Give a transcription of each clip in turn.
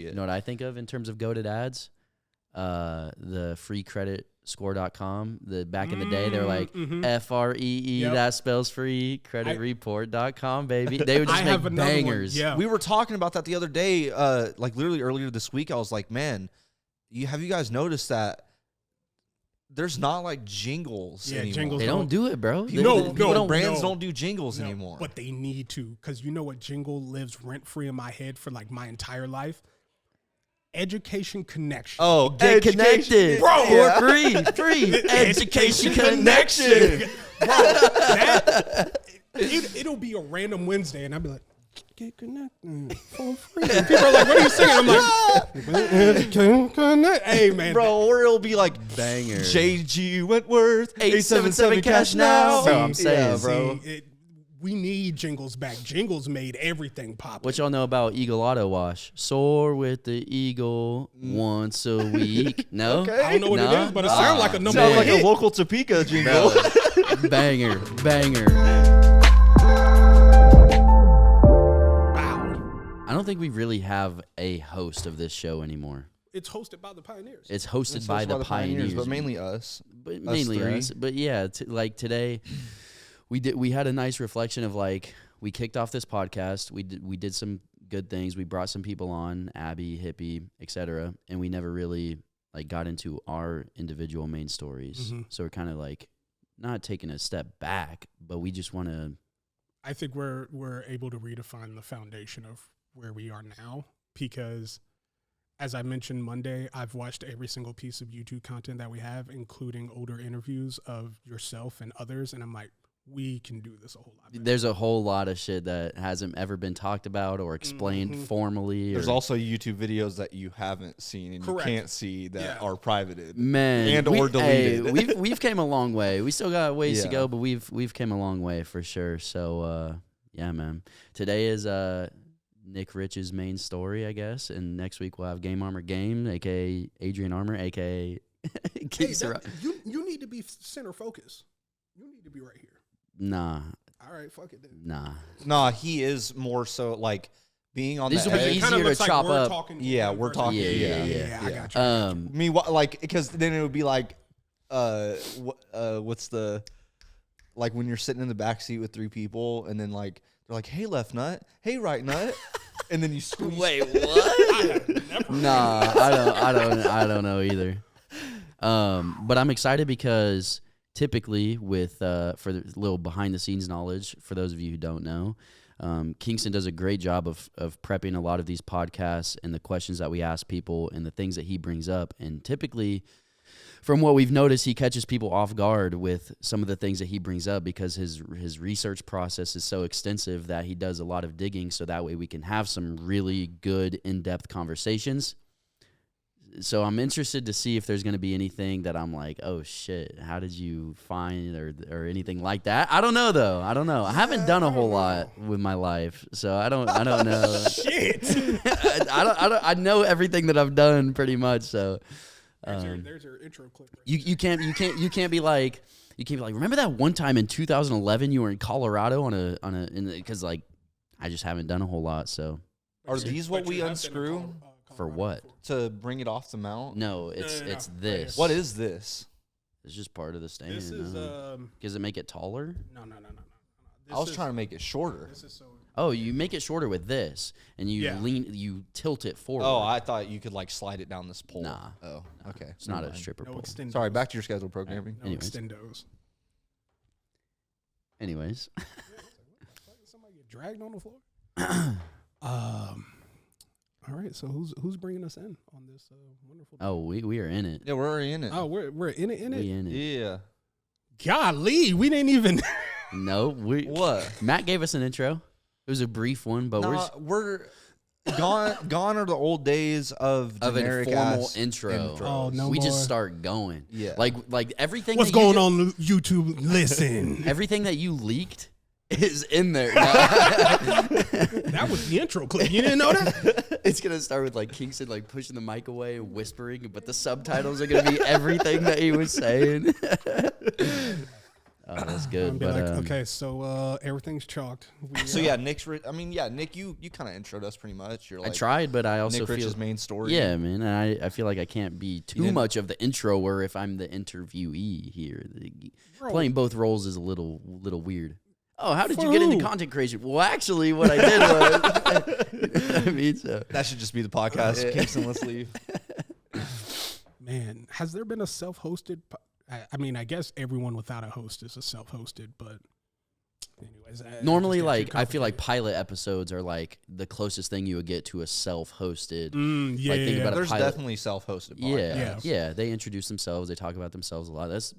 it. You know what I think of in terms of goated ads? The freecreditscore.com. Back in the day, they were like FREE, that spells free, creditreport.com, baby. They would just make bangers. Yeah. We were talking about that the other day, like literally earlier this week. I was like, man, have you guys noticed that there's not like jingles anymore? Jingles They don't do it, bro. Brands don't do jingles anymore. But they need to, because you know what jingle lives rent-free in my head for like my entire life? Education Connection. Oh, Get connected, Bro. for free education connection. Bro, it'll be a random Wednesday, and I'll be like, get connected for free. And people are like, what are you singing? I'm like, education connect. Hey, man. Bro, or it'll be like Banger. JG Wentworth, 877 cash now. See, Bro, I'm saying, bro. We need jingles back. Jingles made everything pop. What y'all know about Eagle Auto Wash? Soar with the Eagle once a week. No? Okay. I don't know what it is, but it sounds like a number Sounds one like hit. a local Topeka jingle. Banger. Wow. I don't think we really have a host of this show anymore. It's hosted by the Pioneers. It's hosted by the Pioneers. but mainly us. But mainly three. us. But yeah, like today, we had a nice reflection of like we kicked off this podcast. We did some good things. We brought some people on, Abby, Hippie, etc. And we never really like got into our individual main stories. So we're kind of like not taking a step back, but we just want to. I think we're able to redefine the foundation of where we are now, because as I mentioned Monday, I've watched every single piece of YouTube content that we have, including older interviews of yourself and others, and I'm like, we can do this a whole lot better. There's a whole lot of shit that hasn't ever been talked about or explained formally. There's also YouTube videos that you haven't seen and Correct. you can't see that are privated. Man, or deleted. Hey, we've came a long way. We still got ways to Yeah. go, but we've came a long way for sure. So yeah, man. Today is Nick Rich's main story, I guess, and next week we'll have Game Armor Game, aka Adrian Armor, aka You need to be center focus. You need to be right here. Nah. All right, fuck it then. Nah. Nah, he is more so like being on This the will be edge. It kinda easier to looks like chop we're up. talking to Yeah, him we're versus- talking- Yeah, I got you. I mean, like, because then it would be like, what's the, like when you're sitting in the back seat with three people, and then like they're like, "Hey, left nut. Hey, right nut," and then you squeeze. Wait, what? Nah, I don't know either. But I'm excited because typically with for the little behind the scenes knowledge, for those of you who don't know, Kingston does a great job of prepping a lot of these podcasts and the questions that we ask people and the things that he brings up. And typically, from what we've noticed, he catches people off guard with some of the things that he brings up because his research process is so extensive that he does a lot of digging, so that way we can have some really good in-depth conversations. So I'm interested to see if there's going to be anything that I'm like, oh shit, how did you find or anything like that? I don't know though. I don't know. I haven't done a whole lot with my life, so I don't know. Shit. I know everything that I've done pretty much. So There's your intro clip. Right you can't be like remember that one time in 2011 you were in Colorado because like I just haven't done a whole lot. So Are these what we unscrew for what? to bring it off the mount? No, it's this. What is this? It's just part of the stand. This is Does it make it taller? no. I was trying to make it shorter. This is so. Oh, you make it shorter with this, and you Yeah. you tilt it forward. Oh, I thought you could like slide it down this pole. Nah. Oh, okay. It's not Never a mind. stripper No pole. extendos. Sorry, back to your scheduled programming. No Anyways. extendos. Anyways, Somebody get dragged on the floor. All right, so who's bringing us in on this wonderful? oh, we are in it. Yeah, we're already in it. Oh, we're in it. We in it. Yeah. Golly, we didn't even. No, What? Matt gave us an intro. It was a brief one, but we're gone. Gone are the old days of of a generic formal ass intro. intros. Oh, no we more. just start going. Yeah. like everything. What's that you going on YouTube? Listen, Everything that you leaked is in there. that was the intro clip. You didn't know that? It's gonna start with like Kingston like pushing the mic away and whispering, but the subtitles are gonna be everything that he was saying. That's good. I'd be But like, okay, so everything's chalked. So yeah, Nick, you kind of introed us pretty much. You're like I tried, but I also Nick feel Rich's main story. Yeah, man. And I feel like I can't be too much of the introer if I'm the interviewee here. Playing both roles is a little weird. Oh, how did you get into content creation? Well, actually, what I did was, I mean, so That should just be the podcast. Kingston, let's leave. Man, has there been a self-hosted? I mean, I guess everyone without a host is a self-hosted, but anyways. Normally, like, I feel like pilot episodes are like the closest thing you would get to a self-hosted. Yeah, like, think about There's pilot. definitely self-hosted podcasts. Yeah. They introduce themselves. They talk about themselves a lot. That's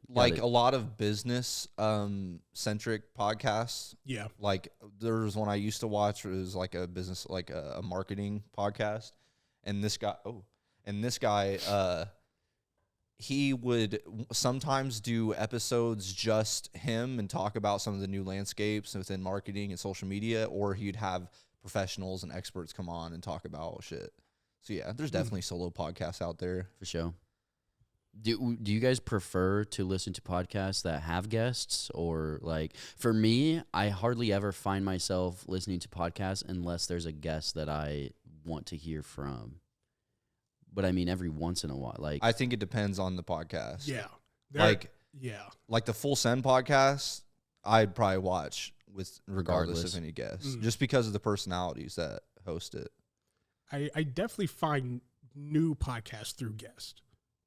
Like a lot of business centric podcasts. Yeah. Like there was one I used to watch. It was like a business, like a marketing podcast. And this guy, he would sometimes do episodes just him and talk about some of the new landscapes within marketing and social media, or he'd have professionals and experts come on and talk about shit. So yeah, there's definitely solo podcasts out there. for sure. Do you guys prefer to listen to podcasts that have guests, or like for me, I hardly ever find myself listening to podcasts unless there's a guest that I want to hear from. But I mean, every once in a while, like I think it depends on the podcast. Yeah. Like the Full Send podcast, I'd probably watch with regardless of any guests, just because of the personalities that host it. I definitely find new podcasts through guests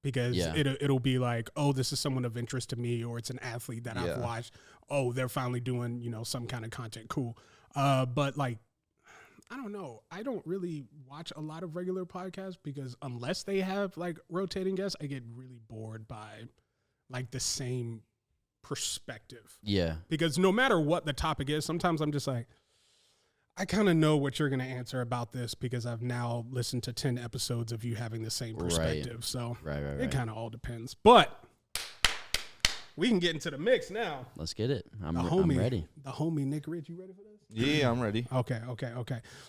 because Yeah. it'll be like, oh, this is someone of interest to me, or it's an athlete that I've watched. Oh, they're finally doing, some kind of content. Cool. But like, I don't know. I don't really watch a lot of regular podcasts because unless they have like rotating guests, I get really bored by like the same perspective. Yeah. Because no matter what the topic is, sometimes I'm just like, I kind of know what you're going to answer about this because I've now listened to 10 episodes of you having the same perspective. Right. So Right. it kind of all depends. But we can get into the mix now. Let's get it. I'm ready. The homie Nick Rich, you ready for this? Yeah, I'm ready. Okay.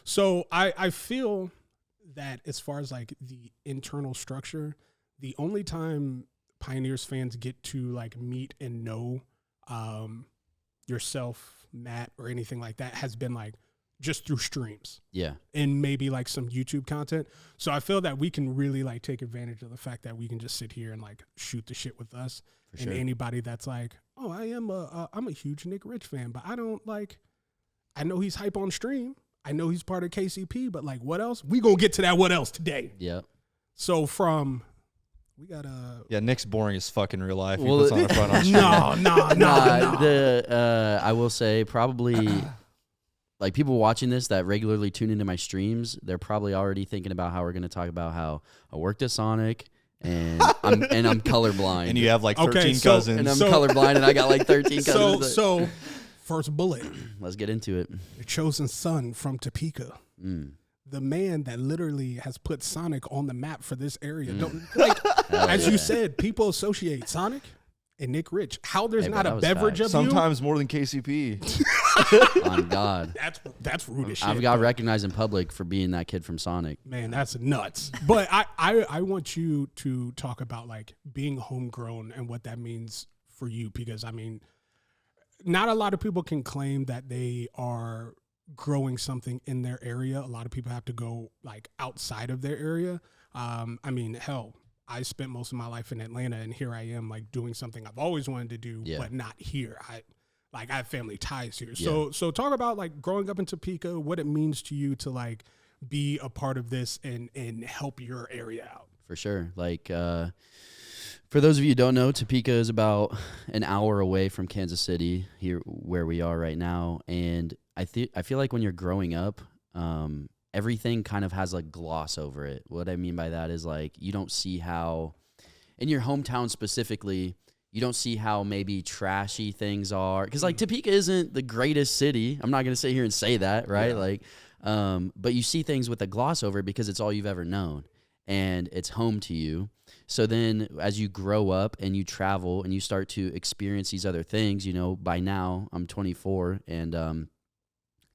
So I feel that as far as like the internal structure, the only time Pioneers fans get to like meet and know yourself, Matt, or anything like that has been like just through streams. Yeah. And maybe like some YouTube content. So I feel that we can really like take advantage of the fact that we can just sit here and like shoot the shit with us. For sure. And anybody that's like, oh, I'm a huge Nick Rich fan, but I know he's hype on stream. I know he's part of KCP, but like what else? We gonna get to that what else today. Yep. So we got Nick's boring as fuck in real life. He Well, puts on a front on stream. no. I will say probably like people watching this that regularly tune into my streams, they're probably already thinking about how we're going to talk about how I worked at Sonic and I'm colorblind. And you have like 13 so- cousins. And I'm colorblind and I got like 13 cousins. So first bullet, Let's get into it. your chosen son from Topeka. The man that literally has put Sonic on the map for this area. As you said, people associate Sonic and Nick Rich. How there's not a beverage of Sometimes more than KCP. On God. That's rude as shit. I've got recognized in public for being that kid from Sonic. Man, that's nuts. But I want you to talk about like being homegrown and what that means for you, because I mean, not a lot of people can claim that they are growing something in their area. A lot of people have to go like outside of their area. I mean, hell, I spent most of my life in Atlanta, and here I am like doing something I've always wanted to do, but not here. I have family ties here. So talk about like growing up in Topeka, what it means to you to like be a part of this and help your area out. For sure. Like, for those of you who don't know, Topeka is about an hour away from Kansas City, here where we are right now. And I feel like when you're growing up, everything kind of has a gloss over it. What I mean by that is like you don't see how, in your hometown specifically, you don't see how maybe trashy things are. Because like Topeka isn't the greatest city. I'm not going to sit here and say that, right? Yeah. But you see things with a gloss over it because it's all you've ever known. And it's home to you. So then as you grow up and you travel and you start to experience these other things, by now I'm 24 and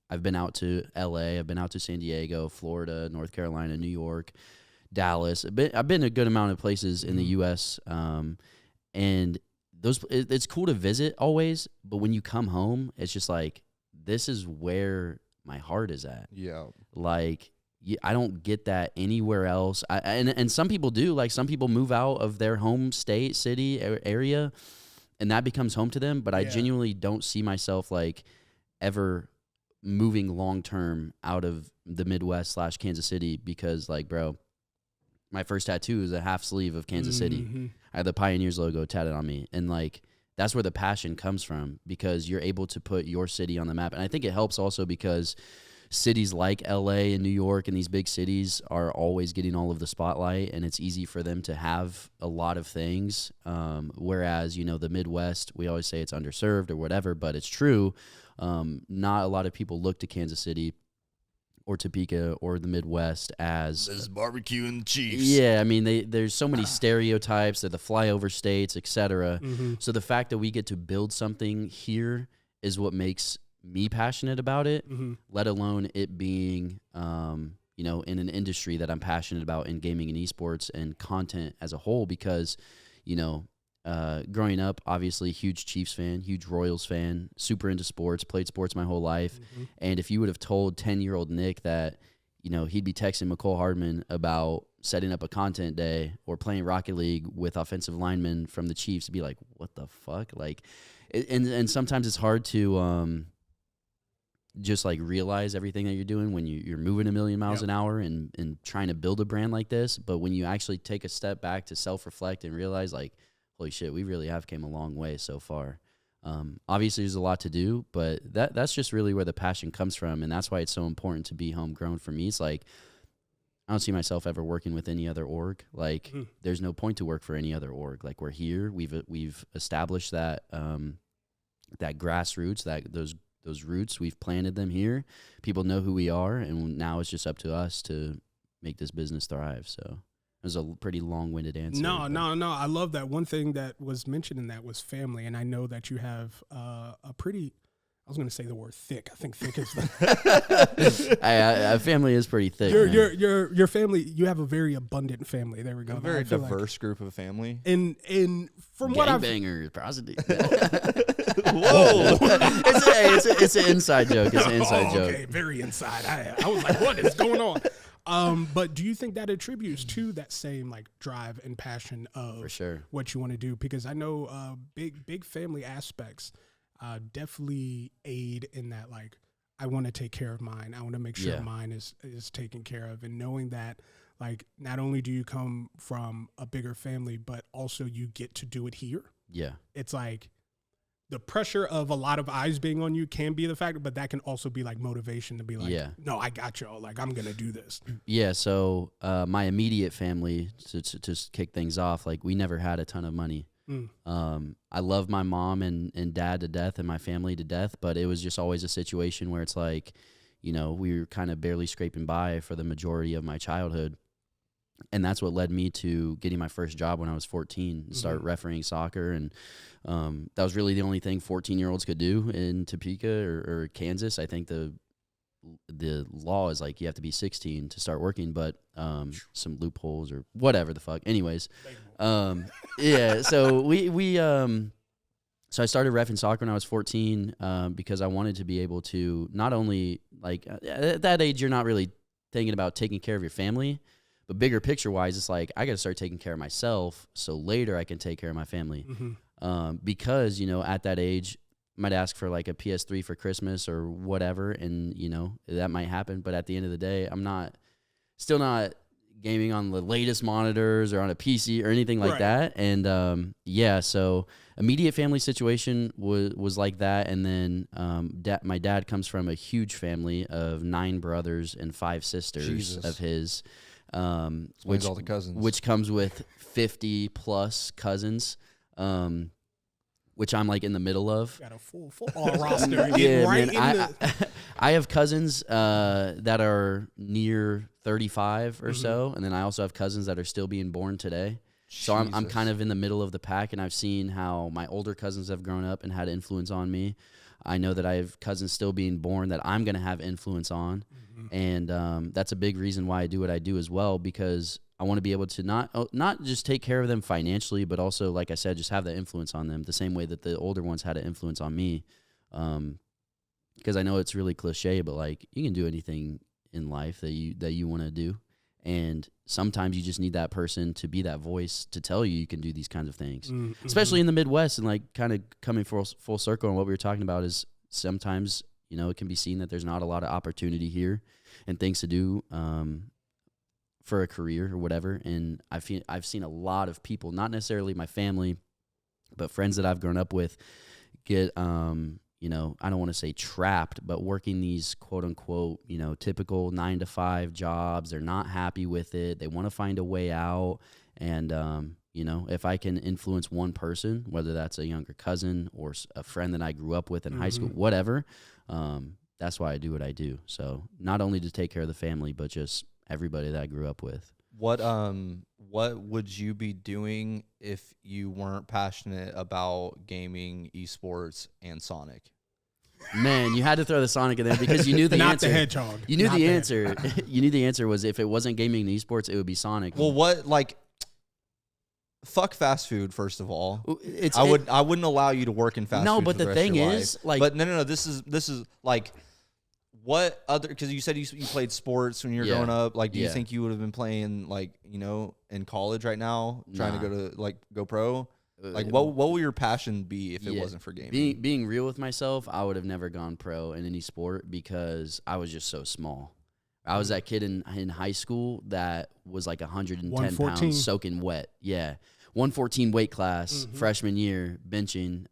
I've been out to LA, I've been out to San Diego, Florida, North Carolina, New York, Dallas. I've been a good amount of places in the US. And it's cool to visit always, but when you come home, it's just like, this is where my heart is at. Yeah. Like, I don't get that anywhere else. And some people do. Like, some people move out of their home state, city, area, and that becomes home to them. But I genuinely don't see myself, like, ever moving long-term out of the Midwest / Kansas City because, like, bro, my first tattoo is a half sleeve of Kansas City. I had the Pioneers logo tatted on me. And, like, that's where the passion comes from because you're able to put your city on the map. And I think it helps also because cities like LA and New York and these big cities are always getting all of the spotlight, and it's easy for them to have a lot of things. Whereas, you know, the Midwest, we always say it's underserved or whatever, but it's true. Not a lot of people look to Kansas City or Topeka or the Midwest as This barbecue and Chiefs. Yeah, I mean, there's so many stereotypes. They're the flyover states, etc. So the fact that we get to build something here is what makes me passionate about it, let alone it being, you know, in an industry that I'm passionate about in gaming and esports and content as a whole because, you know, growing up, obviously huge Chiefs fan, huge Royals fan, super into sports, played sports my whole life. And if you would have told 10-year-old Nick that, you know, he'd be texting McCole Hardman about setting up a content day or playing Rocket League with offensive linemen from the Chiefs, he'd be like, what the fuck? Like, and sometimes it's hard to just like realize everything that you're doing when you're moving a million miles an hour and trying to build a brand like this. But when you actually take a step back to self-reflect and realize, like, holy shit, we really have came a long way so far. Obviously, there's a lot to do, but that's just really where the passion comes from, and that's why it's so important to be homegrown for me. It's like, I don't see myself ever working with any other org. Like, there's no point to work for any other org. Like, we're here. We've established that that grassroots, those roots. We've planted them here. People know who we are, and now it's just up to us to make this business thrive. So it was a pretty long-winded answer. No. I love that. One thing that was mentioned in that was family, and I know that you have a pretty. I was going to say the word thick. I think thick is the. Family is pretty thick. Your family. You have a very abundant family. There we go. A very diverse group of family. And from what I've gangbangers, prostitutes. Whoa! It's an inside joke. It's an inside joke. Okay, very inside. I was like, what is going on? But do you think that attributes to that same like drive and passion of For sure. what you want to do? Because I know big family aspects definitely aid in that. Like, I want to take care of mine. I want to make sure mine is taken care of, and knowing that, like, not only do you come from a bigger family, but also you get to do it here. Yeah, it's like the pressure of a lot of eyes being on you can be the factor, but that can also be like motivation to be like, no, I got y'all. Like, I'm going to do this. Yeah. So my immediate family, to just kick things off, like, we never had a ton of money. I love my mom and dad to death and my family to death, but it was just always a situation where it's like, you know, we were kind of barely scraping by for the majority of my childhood. And that's what led me to getting my first job when I was 14 and start refereeing soccer. And that was really the only thing 14-year-olds could do in Topeka or Kansas. I think the law is like you have to be 16 to start working, but some loopholes or whatever the fuck. Anyways, yeah. So so I started reffing soccer when I was 14 because I wanted to be able to not only, like, at that age you're not really thinking about taking care of your family, but bigger picture wise, it's like, I got to start taking care of myself so later I can take care of my family. Because, you know, at that age, I might ask for like a PS3 for Christmas or whatever, and, you know, that might happen. But at the end of the day, I'm still not gaming on the latest monitors or on a PC or anything like that. And so immediate family situation was like that. And then my dad comes from a huge family of 9 brothers and 5 sisters of his. Which all the cousins, which comes with 50 plus cousins, which I'm like in the middle of. Got a full roster. I have cousins that are near 35 or so, and then I also have cousins that are still being born today. So I'm kind of in the middle of the pack, and I've seen how my older cousins have grown up and had influence on me. I know that I have cousins still being born that I'm going to have influence on. And that's a big reason why I do what I do as well, because I want to be able to not just take care of them financially, but also, like I said, just have that influence on them the same way that the older ones had an influence on me. Because I know it's really cliche, but like you can do anything in life that you want to do. And sometimes you just need that person to be that voice to tell you can do these kinds of things, especially in the Midwest. And like kind of coming full circle on what we were talking about is sometimes, you know, it can be seen that there's not a lot of opportunity here and things to do for a career or whatever. And I've seen a lot of people, not necessarily my family, but friends that I've grown up with get you know, I don't want to say trapped, but working these quote unquote, you know, typical 9-to-5 jobs. They're not happy with it. They want to find a way out. And, you know, if I can influence one person, whether that's a younger cousin or a friend that I grew up with in high school, whatever, that's why I do what I do. So not only to take care of the family, but just everybody that I grew up with. What would you be doing if you weren't passionate about gaming, esports, and Sonic? Man, you had to throw the Sonic in there because you knew the Not answer. the Hedgehog. You knew Not the the answer. You knew the answer was if it wasn't gaming and esports, it would be Sonic. Well, what, like, fuck fast food, first of all. I wouldn't allow you to work in fast food. No, but for the rest of thing your is, life. like, but no. This is like, what other? Because you said you played sports when you were growing up. Like, do you think you would have been playing, like, you know, in college right now, trying to go pro? Like, what will your passion be if it wasn't for gaming? Being real with myself, I would have never gone pro in any sport because I was just so small. I was that kid in high school that was like 110 pounds soaking wet. Yeah. 114 weight class, freshman year, benching.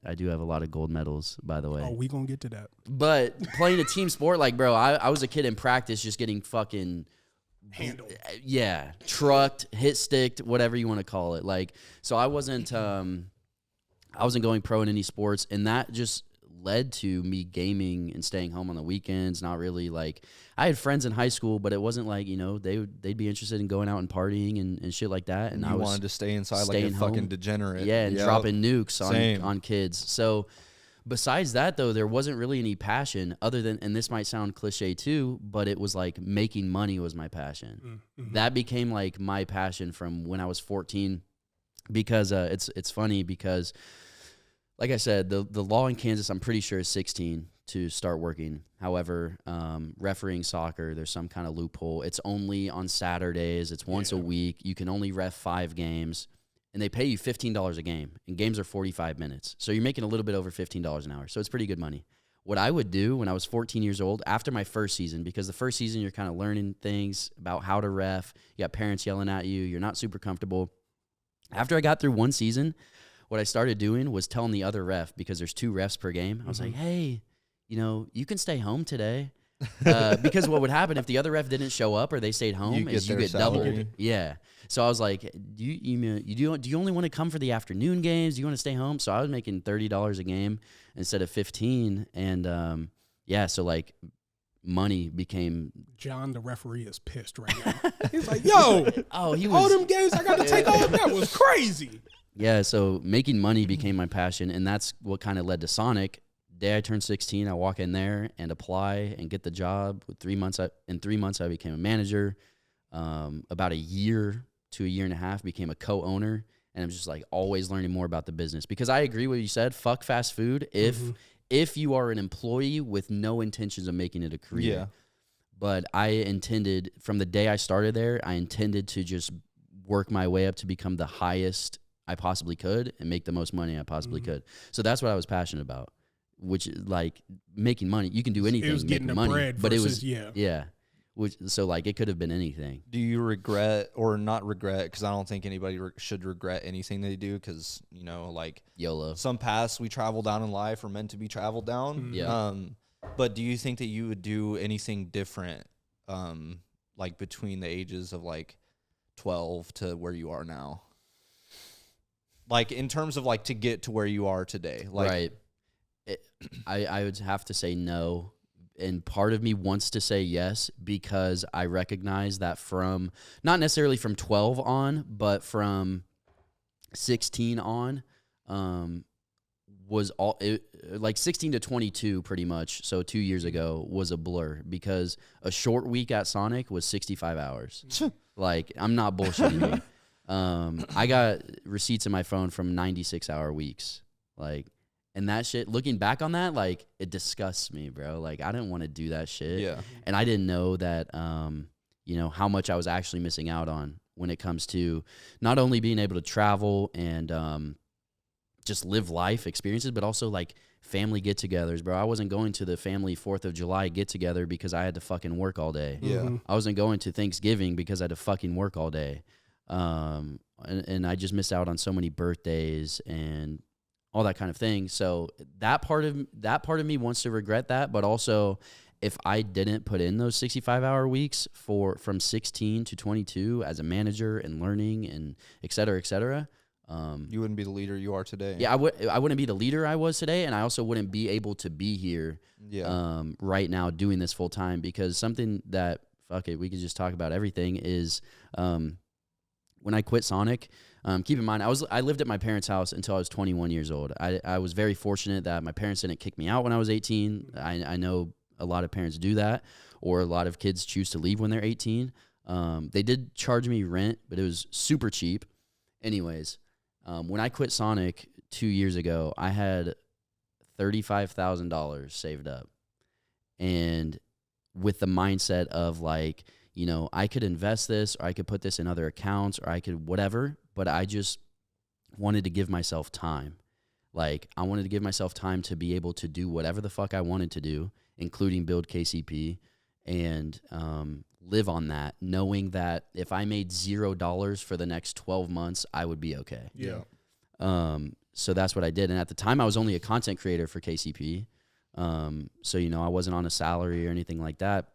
I do have a lot of gold medals, by the way. Oh, we gonna get to that. But playing a team sport, like, bro, I was a kid in practice just getting fucking handled. Yeah, trucked, hit sticked, whatever you want to call it. Like, so I wasn't going pro in any sports, and that just led to me gaming and staying home on the weekends. Not really like I had friends in high school, but it wasn't like, you know, they'd be interested in going out and partying and shit like that. And I wanted to stay inside like a fucking degenerate. Yeah, and dropping nukes on kids. So besides that, though, there wasn't really any passion other than, and this might sound cliche too, but it was like making money was my passion. That became like my passion from when I was 14 because it's funny because, like I said, the law in Kansas, I'm pretty sure, is 16 to start working. However, refereeing soccer, there's some kind of loophole. It's only on Saturdays. It's once a week. You can only ref 5 games, and they pay you $15 a game, and games are 45 minutes. So you're making a little bit over $15 an hour, so it's pretty good money. What I would do when I was 14 years old, after my first season, because the first season you're kind of learning things about how to ref. You got parents yelling at you. You're not super comfortable. After I got through one season, what I started doing was telling the other ref, because there's 2 refs per game. I was like, hey, you know, you can stay home today. Because what would happen if the other ref didn't show up or they stayed home is you get double. Yeah. So I was like, do you only want to come for the afternoon games? Do you want to stay home? So I was making $30 a game instead of 15. And so like money became. John, the referee, is pissed right now. He's like, yo, all them games I got to take off. That was crazy. Yeah, so making money became my passion, and that's what kind of led to Sonic. Day I turned 16, I walk in there and apply and get the job. In 3 months, I became a manager. About a year to a year and a half, became a co-owner, and I'm just like always learning more about the business. Because I agree with what you said, fuck fast food if you are an employee with no intentions of making it a career. Yeah. But I intended, from the day I started there, I intended to just work my way up to become the highest I possibly could and make the most money I possibly could. So that's what I was passionate about, which is like making money. You can do anything. It was getting the money, bread but versus, it was so like it could have been anything. Do you regret or not regret? Because I don't think anybody should regret anything they do. Because, you know, like YOLO. Some paths we travel down in life are meant to be traveled down. Yeah. But do you think that you would do anything different, like between the ages of like 12 to where you are now? Like in terms of like to get to where you are today, like right? I would have to say no, and part of me wants to say yes because I recognize that from not necessarily from 12 on, but from 16 on, was like 16 to 22 pretty much. So 2 years ago was a blur because a short week at Sonic was 65 hours. Like, I'm not bullshitting you. I got receipts in my phone from 96-hour weeks. Like, and that shit, looking back on that, like, it disgusts me, bro. Like, I didn't want to do that shit. Yeah. And I didn't know that, you know, how much I was actually missing out on when it comes to not only being able to travel and just live life experiences, but also like family get-togethers, bro. I wasn't going to the family 4th of July get-together because I had to fucking work all day. Yeah. I wasn't going to Thanksgiving because I had to fucking work all day. And I just missed out on so many birthdays and all that kind of thing. So that part of me wants to regret that, but also if I didn't put in those 65-hour weeks from 16 to 22 as a manager and learning and et cetera, you wouldn't be the leader you are today. yeah, I wouldn't be the leader I was today, and I also wouldn't be able to be here right now doing this full time, because something that, fuck it, we could just talk about everything, is when I quit Sonic, keep in mind, I lived at my parents' house until I was 21 years old. I was very fortunate that my parents didn't kick me out when I was 18. I know a lot of parents do that, or a lot of kids choose to leave when they're 18. They did charge me rent, but it was super cheap. Anyways, when I quit Sonic 2 years ago, I had $35,000 saved up. And with the mindset of like, you know, I could invest this, or I could put this in other accounts, or I could whatever, but I just wanted to give myself time. Like, I wanted to give myself time to be able to do whatever the fuck I wanted to do, including build KCP, and live on that, knowing that if I made $0 for the next 12 months, I would be okay. Yeah. So that's what I did. And at the time, I was only a content creator for KCP. So, you know, I wasn't on a salary or anything like that,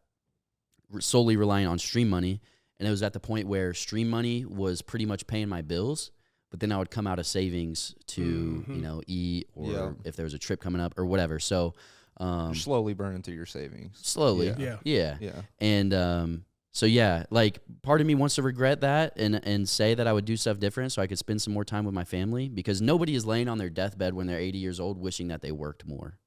solely relying on stream money. And it was at the point where stream money was pretty much paying my bills, but then I would come out of savings to, you know, eat, or if there was a trip coming up or whatever. So, You're slowly burning through your savings. Slowly. Yeah. And, so yeah, like, part of me wants to regret that and say that I would do stuff different so I could spend some more time with my family, because nobody is laying on their deathbed when they're 80 years old wishing that they worked more.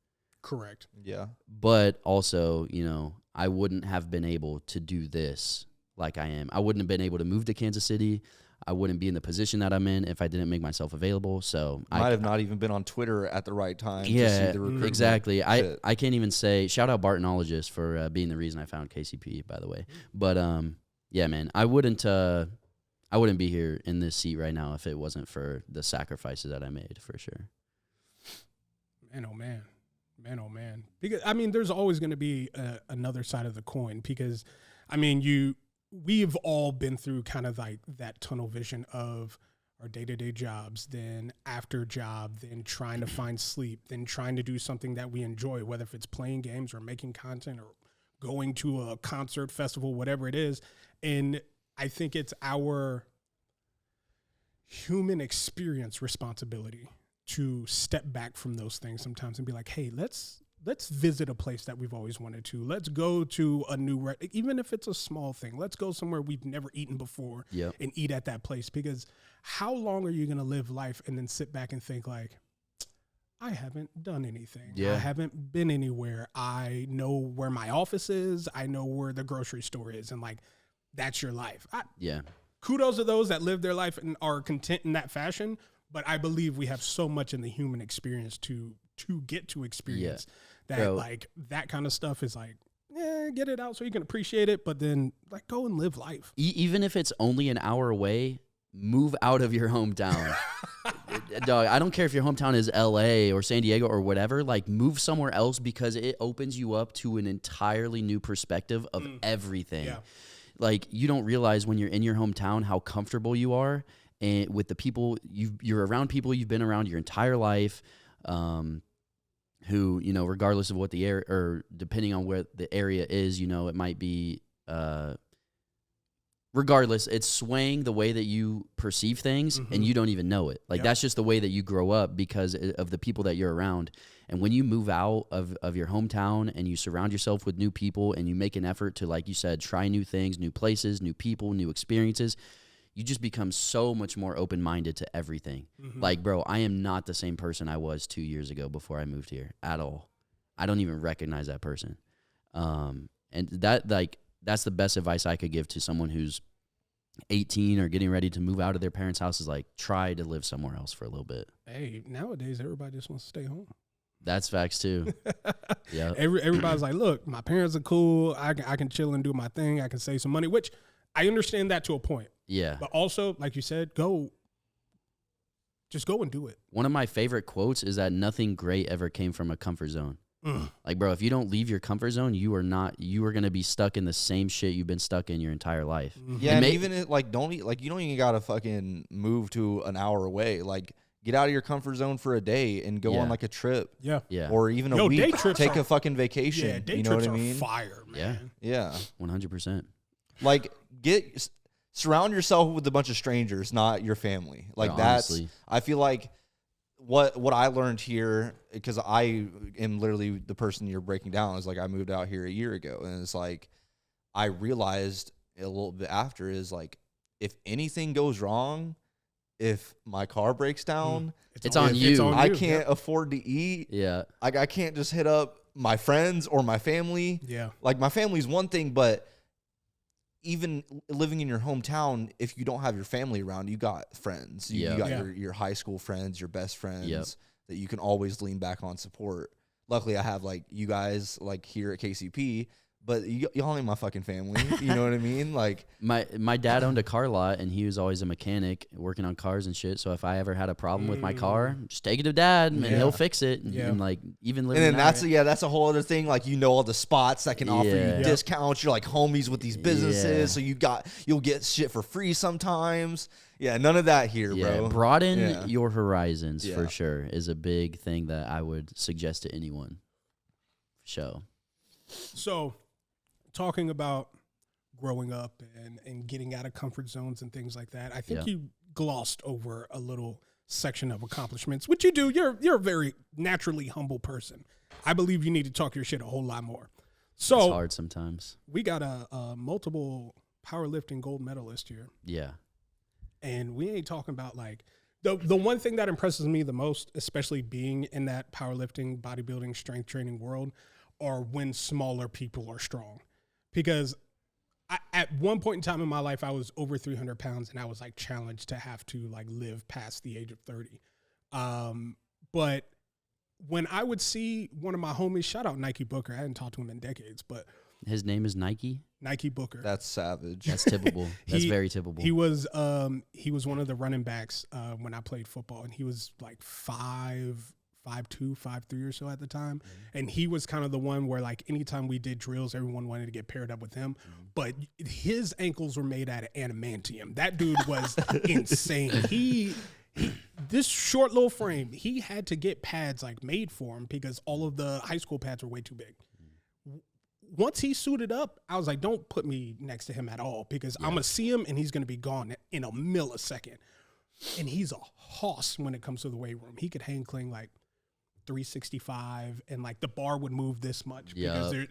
Correct. Yeah. But also, you know, I wouldn't have been able to do this like I am. I wouldn't have been able to move to Kansas City. I wouldn't be in the position that I'm in if I didn't make myself available. So I have not even been on Twitter at the right time. Yeah, to see the recruitment exactly. shit. I can't even say, shout out Bartonologist for being the reason I found KCP, by the way. But yeah, man, I wouldn't be here in this seat right now if it wasn't for the sacrifices that I made, for sure. Man, oh man. Because I mean, there's always going to be another side of the coin, because I mean, we've all been through kind of like that tunnel vision of our day-to-day jobs, then after job, then trying to find sleep, then trying to do something that we enjoy, whether if it's playing games or making content or going to a concert, festival, whatever it is. And I think it's our human experience responsibility to step back from those things sometimes and be like, hey, let's visit a place that we've always wanted to. Let's go to a new, even if it's a small thing, let's go somewhere we've never eaten before and eat at that place. Because how long are you going to live life and then sit back and think like, I haven't done anything. Yeah. I haven't been anywhere. I know where my office is. I know where the grocery store is. And like, that's your life. Kudos to those that live their life and are content in that fashion. But I believe we have so much in the human experience to get to experience that, like, that kind of stuff is like, get it out so you can appreciate it, but then like go and live life. Even if it's only an hour away, move out of your hometown. Dog, I don't care if your hometown is LA or San Diego or whatever, like, move somewhere else, because it opens you up to an entirely new perspective of everything. Yeah. Like, you don't realize when you're in your hometown how comfortable you are, and with the people you're around, people you've been around your entire life, who, you know, regardless of what the area, or depending on where the area is, you know, it might be, regardless, it's swaying the way that you perceive things, and you don't even know it. Like, that's just the way that you grow up because of the people that you're around. And when you move out of your hometown and you surround yourself with new people and you make an effort to, like you said, try new things, new places, new people, new experiences, you just become so much more open-minded to everything. Like, bro, I am not the same person I was 2 years ago before I moved here at all. I don't even recognize that person. And that's the best advice I could give to someone who's 18 or getting ready to move out of their parents' house is like, try to live somewhere else for a little bit. Hey, nowadays everybody just wants to stay home. That's facts too. Yeah. Everybody's like, look, my parents are cool. I can chill and do my thing. I can save some money, which I understand that to a point. Yeah. But also, like you said, just go and do it. One of my favorite quotes is that nothing great ever came from a comfort zone. Like, bro, if you don't leave your comfort zone, you are going to be stuck in the same shit you've been stuck in your entire life. Yeah, and even you don't even got to fucking move to an hour away. Like, get out of your comfort zone for a day and go on like a trip. Yeah. Or even a week. Day trips Take a fucking vacation. Yeah, day you know trips what I mean? are fire, man. Yeah. 100%. Like, surround yourself with a bunch of strangers, not your family. Like, honestly. I feel like what I learned here, because I am literally the person you're breaking down, is like, I moved out here a year ago, and it's like, I realized a little bit after is like, if anything goes wrong, if my car breaks down, it's on you. I can't afford to eat. Yeah. Like, I can't just hit up my friends or my family. Yeah. Like, my family's one thing, but even living in your hometown, if you don't have your family around, you got friends. You got your high school friends, your best friends that you can always lean back on support. Luckily, I have like you guys like here at KCP, but y'all ain't my fucking family. You know what I mean? Like, my dad owned a car lot, and he was always a mechanic working on cars and shit. So if I ever had a problem with my car, just take it to dad, and he'll fix it. And like, even living, and then that's a whole other thing. Like, all the spots that can offer you discounts. You're like homies with these businesses, so you'll get shit for free sometimes. Yeah, none of that here, bro. Broaden your horizons for sure is a big thing that I would suggest to anyone. So, talking about growing up and getting out of comfort zones and things like that, I think you glossed over a little section of accomplishments, which you do. You're a very naturally humble person. I believe you need to talk your shit a whole lot more. So it's hard sometimes. We got a multiple powerlifting gold medalist here. Yeah. And we ain't talking about like the one thing that impresses me the most, especially being in that powerlifting, bodybuilding, strength training world, are when smaller people are strong. Because at one point in time in my life, I was over 300 pounds, and I was like challenged to have to like live past the age of 30. But when I would see one of my homies, shout out Nike Booker, I hadn't talked to him in decades, but his name is Nike Booker. That's savage. That's typical. That's very typical. He was one of the running backs when I played football, and he was like 5'2", 5'3" or so at the time. And he was kind of the one where like anytime we did drills, everyone wanted to get paired up with him. But his ankles were made out of adamantium. That dude was insane. He this short little frame, he had to get pads like made for him because all of the high school pads were way too big. Once he suited up, I was like, don't put me next to him at all because I'm going to see him and he's going to be gone in a millisecond. And he's a hoss when it comes to the weight room. He could hang clean like 365 and like the bar would move this much. Because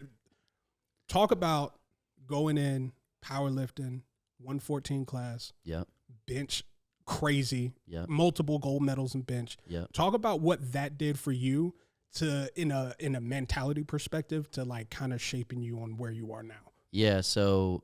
talk about going in, powerlifting, 114 class, bench crazy, multiple gold medals in bench. Talk about what that did for you to in a mentality perspective to like kind of shaping you on where you are now. Yeah, so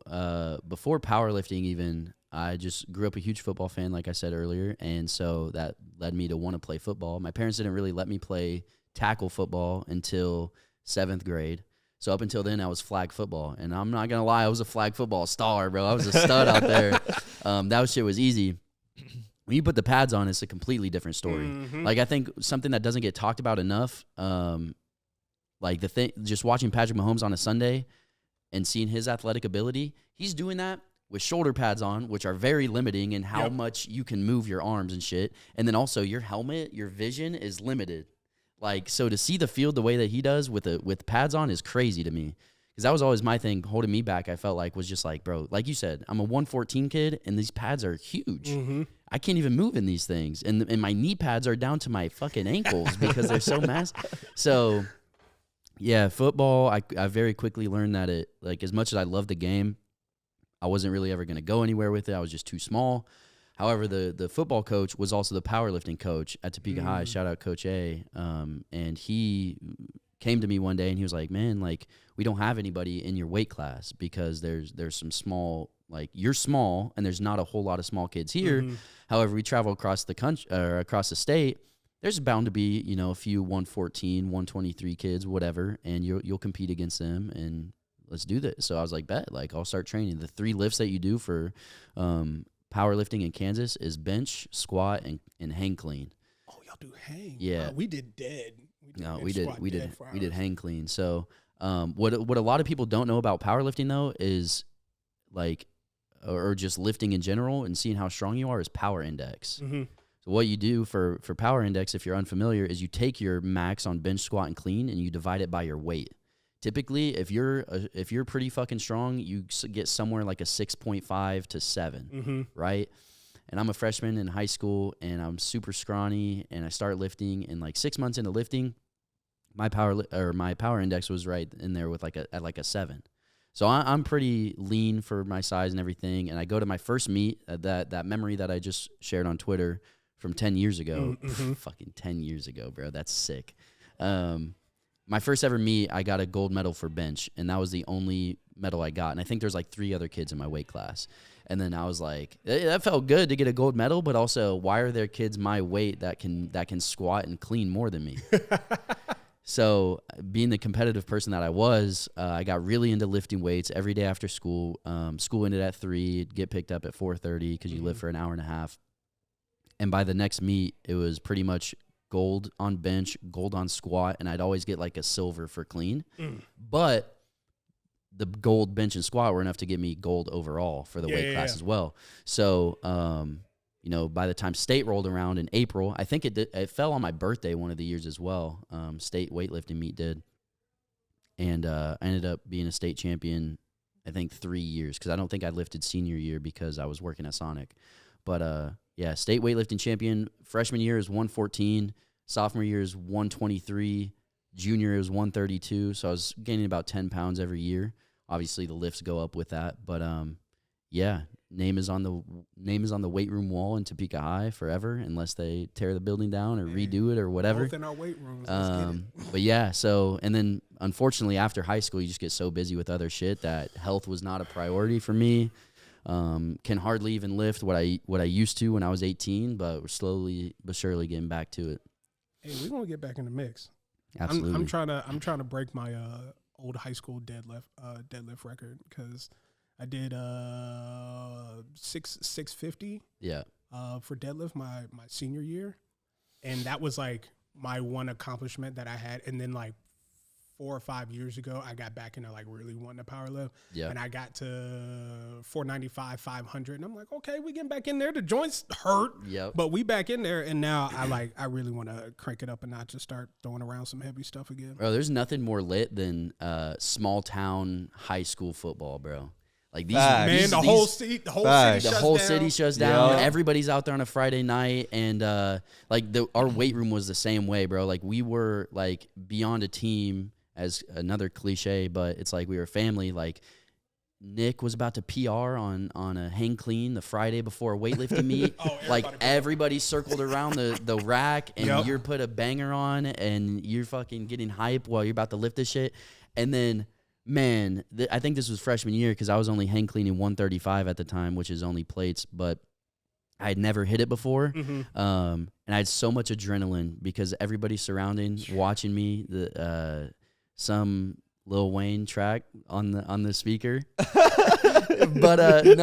before powerlifting even, I just grew up a huge football fan, like I said earlier, and so that led me to want to play football. My parents didn't really let me play tackle football until 7th grade. So up until then, I was flag football, and I'm not gonna lie, I was a flag football star, bro. I was a stud out there. That shit was easy. When you put the pads on, it's a completely different story. Like, I think something that doesn't get talked about enough, like just watching Patrick Mahomes on a Sunday and seeing his athletic ability, he's doing that with shoulder pads on, which are very limiting in how much you can move your arms and shit. And then also your helmet, your vision is limited. Like, so to see the field the way that he does with pads on is crazy to me. Because that was always my thing holding me back, I felt like, was just like, bro, like you said, I'm a 114 kid, and these pads are huge. I can't even move in these things. And my knee pads are down to my fucking ankles because they're so massive. So, yeah, football, I very quickly learned that as much as I love the game, I wasn't really ever going to go anywhere with it. I was just too small. However, the football coach was also the powerlifting coach at Topeka High. Shout out Coach A. And he came to me one day and he was like, man, like, we don't have anybody in your weight class because there's some small, like, you're small and there's not a whole lot of small kids here. However, we travel across the country or across the state. There's bound to be, you know, a few 114, 123 kids, whatever, and you'll compete against them, and let's do this. So I was like, bet, like, I'll start training. The 3 lifts that you do for powerlifting in Kansas is bench, squat, and hang clean. Oh, y'all do hang? Yeah, wow, we did dead. We did hang clean. So what a lot of people don't know about powerlifting though is like, or just lifting in general and seeing how strong you are is power index. So what you do for power index, if you're unfamiliar, is you take your max on bench, squat, and clean, and you divide it by your weight. Typically, if you're pretty fucking strong, you get somewhere like a 6.5 to 7, right? And I'm a freshman in high school, and I'm super scrawny, and I start lifting, and like 6 months into lifting, my power index was right in there with like a 7. So I'm pretty lean for my size and everything, and I go to my first meet, that memory that I just shared on Twitter from 10 years ago. Fucking 10 years ago, bro. That's sick. My first ever meet, I got a gold medal for bench, and that was the only medal I got. And I think there's like 3 other kids in my weight class. And then I was like, that felt good to get a gold medal, but also, why are there kids my weight that can squat and clean more than me? So being the competitive person that I was, I got really into lifting weights every day after school. School ended at 3, get picked up at 4:30 because you lift for an hour and a half. And by the next meet, it was pretty much gold on bench, gold on squat, and I'd always get like a silver for clean. But the gold bench and squat were enough to get me gold overall for the weight class as well. So, you know, by the time state rolled around in April, I think it fell on my birthday one of the years as well. State weightlifting meet did. And I ended up being a state champion, I think 3 years, because I don't think I lifted senior year because I was working at Sonic. But, yeah, state weightlifting champion. Freshman year is 114. Sophomore year is 123. Junior is 132. So I was gaining about 10 pounds every year. Obviously, the lifts go up with that. But, yeah, name is on the weight room wall in Topeka High forever, unless they tear the building down or redo it or whatever. Both in our weight rooms. Let's get it. But, yeah, so, and then, unfortunately, after high school, you just get so busy with other shit that health was not a priority for me. Can hardly even lift what I used to when I was 18, but we're slowly but surely getting back to it. Hey, we're gonna get back in the mix. Absolutely. I'm trying to break my old high school deadlift record, because I did 650 for deadlift my senior year, and that was like my one accomplishment that I had. And then like 4 or 5 years ago, I got back into like really wanting to power lift. And I got to 495, 500, and I'm like, okay, we getting back in there. The joints hurt, but we back in there. And now I really want to crank it up and not just start throwing around some heavy stuff again. Bro, there's nothing more lit than small town high school football, bro. Like these, the whole city shuts down. Everybody's out there on a Friday night, and our weight room was the same way, bro. Like we were like beyond a team, as another cliche, but it's like we were family. Like Nick was about to PR on a hang clean the Friday before a weightlifting meet. Everybody circled around the rack, and you're put a banger on, and you're fucking getting hype while you're about to lift this shit. And then, man, I think this was freshman year, because I was only hang cleaning 135 at the time, which is only plates, but I had never hit it before. And I had so much adrenaline because everybody surrounding, watching me, some Lil Wayne track on the speaker. but I would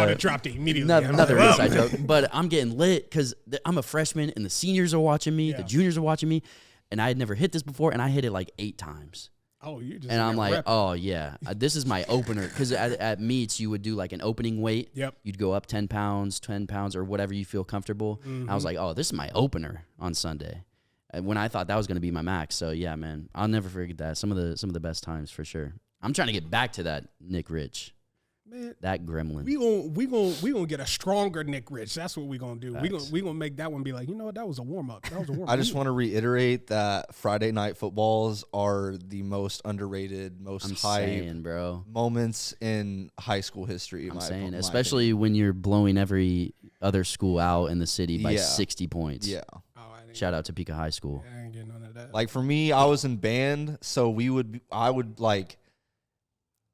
have dropped it immediately. Another inside joke. But I'm getting lit because I'm a freshman, and the seniors are watching me, the juniors are watching me, and I had never hit this before, and I hit it like 8 times. Oh, you just. And I'm like, oh yeah, this is my opener, because at meets you would do like an opening weight. You'd go up 10 pounds, or whatever you feel comfortable. I was like, oh, this is my opener on Sunday, when I thought that was going to be my max. So yeah, man, I'll never forget that. Some of the best times for sure. I'm trying to get back to that Nick Rich. Man, that gremlin. We gonna get a stronger Nick Rich. That's what we gonna do. We gonna make that one be like, you know what, that was a warm up. That was a warm up. I just want to reiterate that Friday night footballs are the most underrated, most hype moments in high school history. Especially when you're blowing every other school out in the city by 60 points. Yeah. Shout out to Topeka High School. I ain't getting none of that. Like for me, I was in band, so I would like.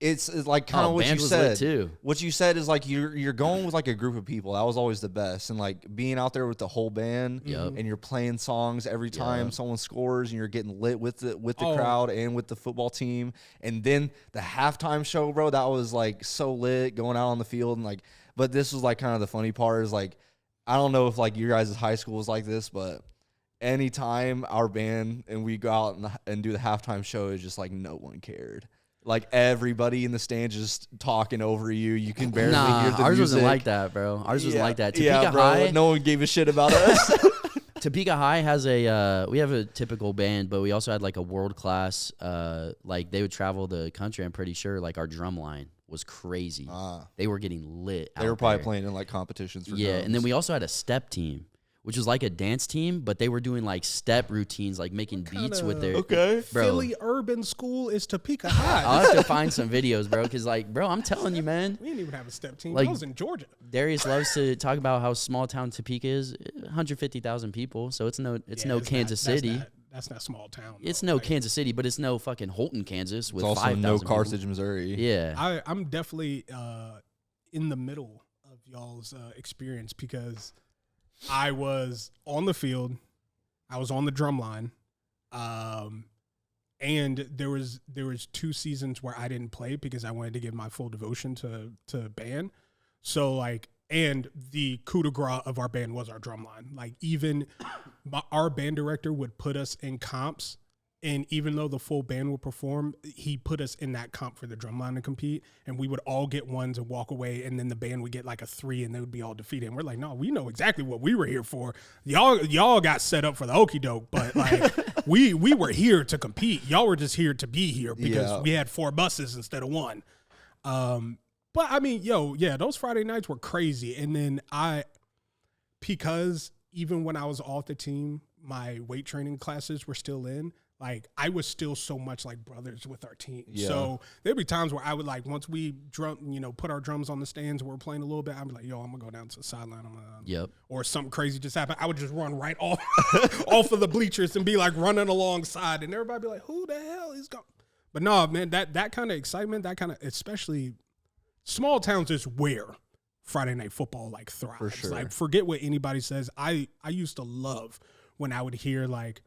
It's like kind of what you said. Too. What you said is like you're going with like a group of people. That was always the best, and like being out there with the whole band, and you're playing songs every time someone scores, and you're getting lit with the crowd and with the football team. And then the halftime show, bro, that was like so lit going out on the field and like. But this was like kind of the funny part is like, I don't know if like your guys' high school was like this, but anytime our band and we go out and do the halftime show, is just like no one cared. Like everybody in the stands just talking over you. You can barely hear the music. Ours wasn't like that, bro. Ours wasn't like that. Topeka High, no one gave a shit about us. Topeka High has we have a typical band, but we also had like a world class. Like they would travel the country. I'm pretty sure. Like our drum line was crazy. They were getting lit. They were probably playing in like competitions for drums. And then we also had a step team, which was like a dance team, but they were doing like step routines, like making beats with their bro. Philly urban school is Topeka High. I'll have to find some videos, bro, because like, bro, I'm telling you, man. We didn't even have a step team. Like, I was in Georgia. Darius loves to talk about how small town Topeka is, 150,000 people, so it's no Kansas City. That's not small town. It's no Kansas City, but it's no fucking Holton, Kansas with 5,000 It's also no people. Carthage, Missouri. Yeah. I'm definitely in the middle of y'all's experience because I was on the field, I was on the drum line, and there was 2 seasons where I didn't play because I wanted to give my full devotion to band. So like, and the coup de grace of our band was our drum line. Like even our band director would put us in comps, and even though the full band would perform, he put us in that comp for the drum line to compete, and we would all get 1s and walk away, and then the band would get like a 3, and they would be all defeated. And we're like, no, we know exactly what we were here for. Y'all got set up for the okie doke, but like we were here to compete. Y'all were just here to be here because we had 4 buses instead of 1. But I mean, those Friday nights were crazy. And then because even when I was off the team, my weight training classes were still in. Like I was still so much like brothers with our team. Yeah. So there'd be times where I would like, once we put our drums on the stands, we're playing a little bit. I'd be like, yo, I'm gonna go down to the sideline. Or something crazy just happened. I would just run right off off of the bleachers and be like running alongside, and everybody be like, who the hell is going? But no, man, that kind of excitement, that kind of, especially small towns is where Friday night football like thrives. For sure. Like forget what anybody says. I used to love when I would hear like,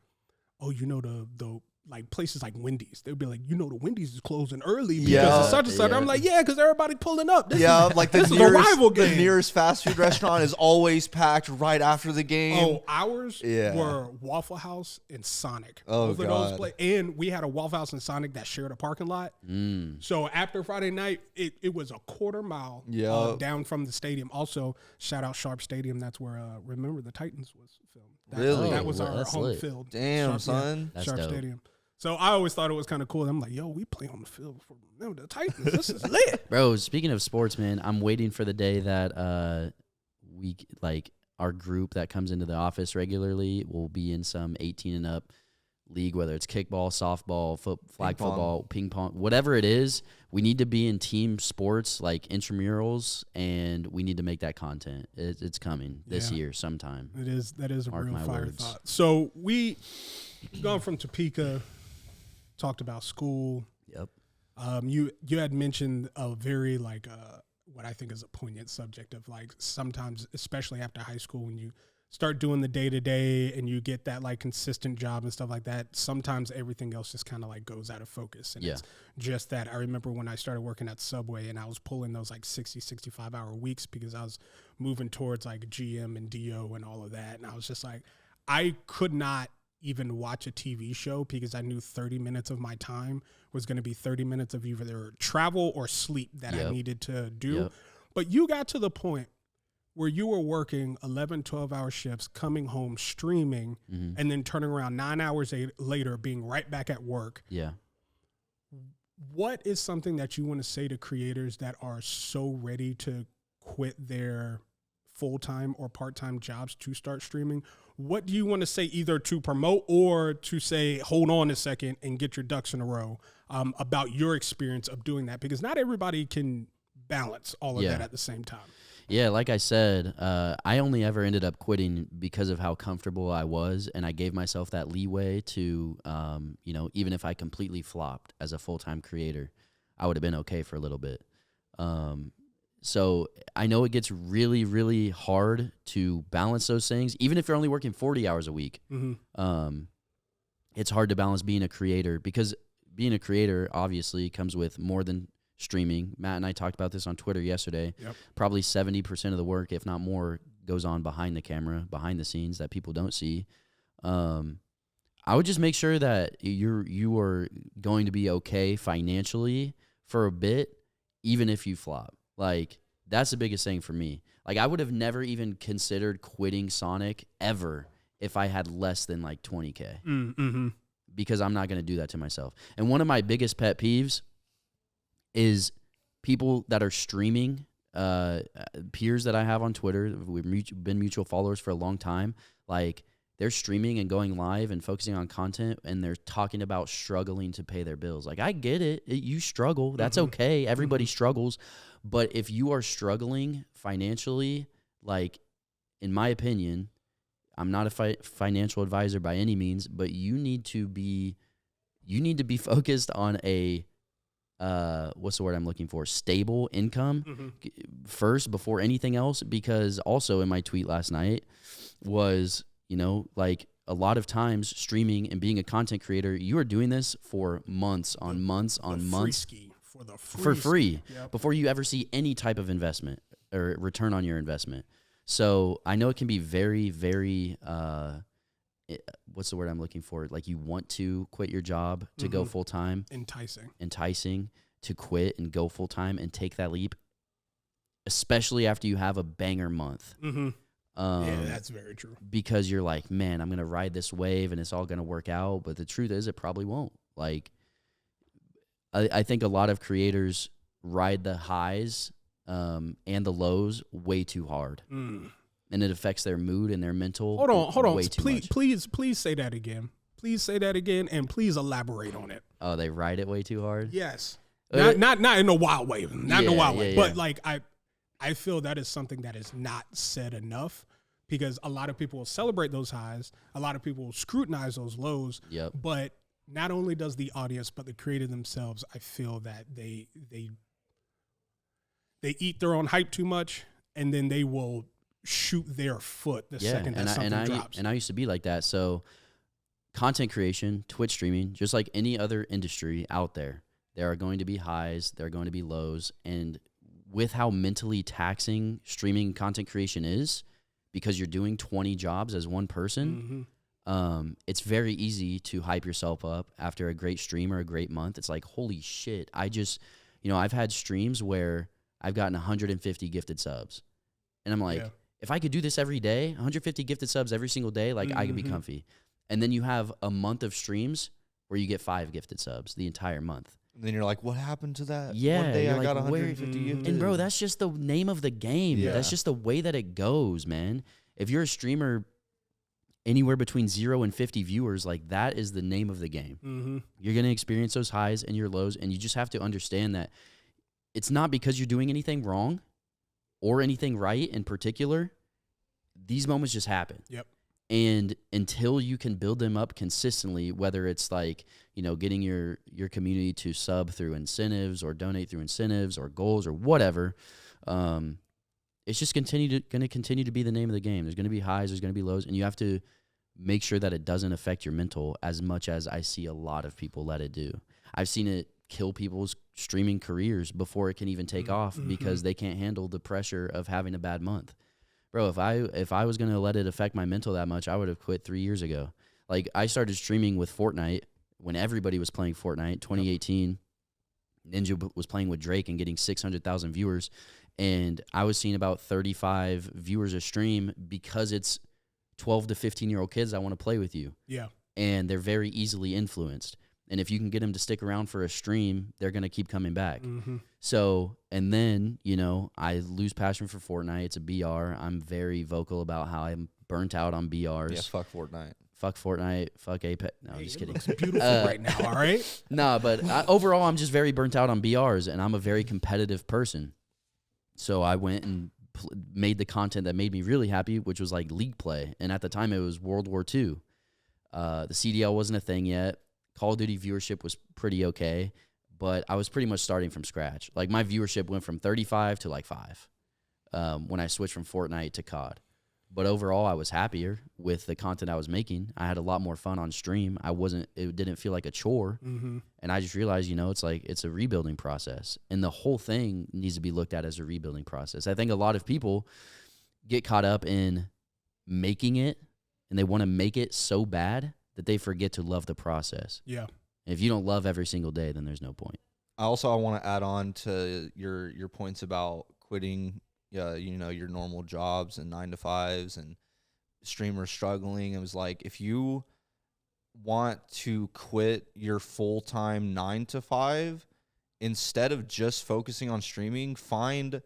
oh, the like places like Wendy's. They'd be like, the Wendy's is closing early because of such and such. I'm like, because everybody pulling up. Like the nearest fast food restaurant is always packed right after the game. Oh, ours were Waffle House and Sonic. Oh, God. And we had a Waffle House and Sonic that shared a parking lot. So after Friday night, it was a quarter mile down from the stadium. Also, shout out Sharp Stadium. That's where Remember the Titans was filmed. That was our home field. Damn, son. That's Sharp dope. Stadium. So I always thought it was kind of cool. I'm like, yo, we play on the field for the Titans. This is lit. Bro, speaking of sports, man, I'm waiting for the day that we like our group that comes into the office regularly will be in some 18 and up league, whether it's kickball, softball, flag football, ping pong, whatever it is. We need to be in team sports like intramurals, and we need to make that content. It's coming this year sometime. That is a Mark real my fire words. thought. So we gone from Topeka, talked about school. Yep. You had mentioned a very like what I think is a poignant subject of like sometimes, especially after high school, when you start doing the day-to-day and you get that like consistent job and stuff like that, sometimes everything else just kind of like goes out of focus. And it's just that. I remember when I started working at Subway and I was pulling those like 60, 65 hour weeks because I was moving towards like GM and DO and all of that. And I was just like, I could not even watch a TV show because I knew 30 minutes of my time was going to be 30 minutes of either travel or sleep that I needed to do. Yep. But you got to the point where you were working 11, 12-hour shifts, coming home, streaming, and then turning around 9 hours later, being right back at work. Yeah. What is something that you want to say to creators that are so ready to quit their full-time or part-time jobs to start streaming? What do you want to say either to promote or to say, hold on a second and get your ducks in a row about your experience of doing that? Because not everybody can balance all of that at the same time. Yeah, like I said, I only ever ended up quitting because of how comfortable I was, and I gave myself that leeway to, even if I completely flopped as a full-time creator, I would have been okay for a little bit. So I know it gets really, really hard to balance those things, even if you're only working 40 hours a week. Mm-hmm. It's hard to balance being a creator because being a creator obviously comes with more than streaming. Matt and I talked about this on Twitter yesterday. Yep. Probably 70% of the work, if not more, goes on behind the camera, behind the scenes that people don't see. I would just make sure that you are going to be okay financially for a bit, even if you flop. Like, that's the biggest thing for me. Like, I would have never even considered quitting Sonic ever if I had less than like 20K. Mm-hmm. Because I'm not going to do that to myself. And one of my biggest pet peeves is people that are streaming, peers that I have on Twitter. We've been mutual followers for a long time. Like, they're streaming and going live and focusing on content, and they're talking about struggling to pay their bills. Like, I get it. You struggle. That's okay. Everybody struggles. But if you are struggling financially, like, in my opinion, I'm not a financial advisor by any means, but you need to be focused on a what's the word I'm looking for? Stable income first before anything else. Because also in my tweet last night was, like, a lot of times streaming and being a content creator, you are doing this for months on months for free before you ever see any type of investment or return on your investment. So I know it can be very, very, what's the word I'm looking for? Like, you want to quit your job to go full time. Enticing to quit and go full time and take that leap, especially after you have a banger month. Yeah, that's very true. Because you're like, man, I'm going to ride this wave and it's all going to work out. But the truth is, it probably won't. Like, I think a lot of creators ride the highs and the lows way too hard. And it affects their mood and their mental. Hold on. Please say that again. Please say that again, and please elaborate on it. Oh, they ride it way too hard? Yes. Not in a wild way. Not in a wild way. But, like, I feel that is something that is not said enough, because a lot of people will celebrate those highs. A lot of people will scrutinize those lows. Yep. But not only does the audience, but the creator themselves, I feel that they eat their own hype too much, and then they will shoot their foot the second that something drops. And I used to be like that. So content creation, Twitch streaming, just like any other industry out there, there are going to be highs, there are going to be lows. And with how mentally taxing streaming content creation is, because you're doing 20 jobs as one person, it's very easy to hype yourself up after a great stream or a great month. It's like, holy shit, I've had streams where I've gotten 150 gifted subs. And I'm like, if I could do this every day, 150 gifted subs every single day, like, I could be comfy. And then you have a month of streams where you get 5 gifted subs the entire month. And then you're like, what happened to that? Yeah. One day I like, got 150 gifted. And, bro, that's just the name of the game. Yeah. That's just the way that it goes, man. If you're a streamer anywhere between 0 and 50 viewers, like, that is the name of the game. You're going to experience those highs and your lows, and you just have to understand that it's not because you're doing anything wrong or anything right in particular. These moments just happen. Yep. And until you can build them up consistently, whether it's like, getting your community to sub through incentives or donate through incentives or goals or whatever, it's just going to continue to be the name of the game. There's going to be highs, there's going to be lows, and you have to make sure that it doesn't affect your mental as much as I see a lot of people let it do. I've seen it kill people's streaming careers before it can even take off because they can't handle the pressure of having a bad month. Bro, if I was going to let it affect my mental that much, I would have quit 3 years ago. Like, I started streaming with Fortnite when everybody was playing Fortnite, 2018. Ninja was playing with Drake and getting 600,000 viewers. And I was seeing about 35 viewers a stream because it's 12 to 15-year-old kids that want to play with you. Yeah. And they're very easily influenced. And if you can get them to stick around for a stream, they're going to keep coming back. Mm-hmm. So, and then, you know, I lose passion for Fortnite. It's a BR. I'm very vocal about how I'm burnt out on BRs. Yeah, fuck Fortnite. Fuck Fortnite. Fuck Apex. No, I'm Hey, just it kidding. looks beautiful right now, all right? Nah, but overall, I'm just very burnt out on BRs, and I'm a very competitive person. So I went and made the content that made me really happy, which was like league play. And at the time, it was World War II. The CDL wasn't a thing yet. Call of Duty viewership was pretty okay, but I was pretty much starting from scratch. Like, my viewership went from 35 to like 5 when I switched from Fortnite to COD. But overall, I was happier with the content I was making. I had a lot more fun on stream. It didn't feel like a chore. Mm-hmm. And I just realized, you know, it's a rebuilding process. And the whole thing needs to be looked at as a rebuilding process. I think a lot of people get caught up in making it, and they want to make it so bad that they forget to love the process. Yeah. And if you don't love every single day, then there's no point. I want to add on to your points about quitting, you know, your normal jobs and 9-to-5s and streamers struggling. It was like, if you want to quit your full-time 9-to-5, instead of just focusing on streaming, find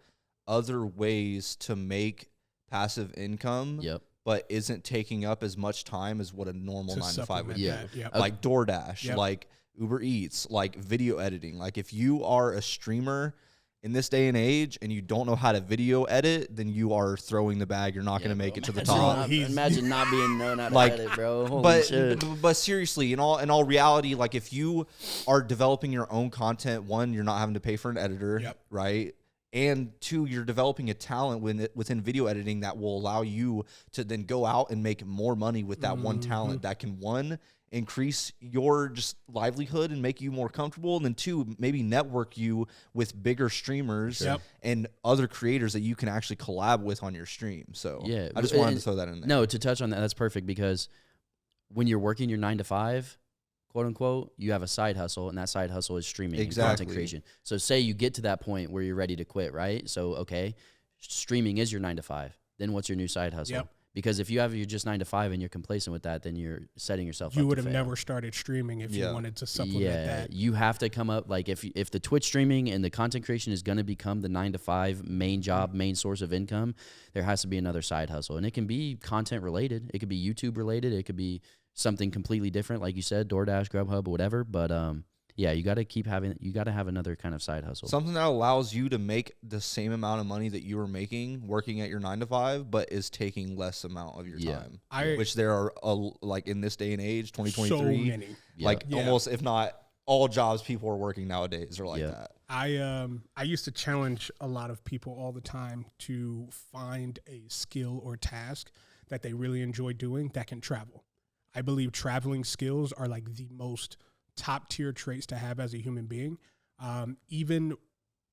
other ways to make passive income. Yep. But isn't taking up as much time as what a normal 9-to-5 would do. Yeah. Yep. Like DoorDash, Yep. like Uber Eats, like video editing. Like, if you are a streamer in this day and age and you don't know how to video edit, then you are throwing the bag. You're not going to make it to the top. Imagine not being known how to Like, edit, bro. Holy shit. But seriously, in all reality, like, if you are developing your own content, one, you're not having to pay for an editor, Yep. right? And two, you're developing a talent within video editing that will allow you to then go out and make more money with that one talent that can, one, increase your just livelihood and make you more comfortable, and then two, maybe network you with bigger streamers Yep. and other creators that you can actually collab with on your stream. So Yeah, I just wanted to throw that in there. No, to touch on that, that's perfect, because when you're working your 9-to-5, quote unquote, you have a side hustle, and that side hustle is streaming and content creation. So say you get to that point where you're ready to quit, right? So, okay, streaming is your 9-to-5. Then what's your new side hustle? Yep. Because if you have your just 9-to-5 and you're complacent with that, then you're setting yourself up You to would have fail. never started streaming if you wanted to supplement that. You have to come up, like, if the Twitch streaming and the content creation is going to become the 9-to-5 main job, main source of income, there has to be another side hustle. And it can be content related. It could be YouTube related. It could be something completely different, like you said, DoorDash, Grubhub, whatever. But yeah, you got to have another kind of side hustle. Something that allows you to make the same amount of money that you were making working at your 9-to-5, but is taking less amount of your time. Which there are, like, in this day and age, 2023, So many. like almost, if not all jobs people are working nowadays are like that. I used to challenge a lot of people all the time to find a skill or task that they really enjoy doing that can travel. I believe traveling skills are like the most top tier traits to have as a human being. Even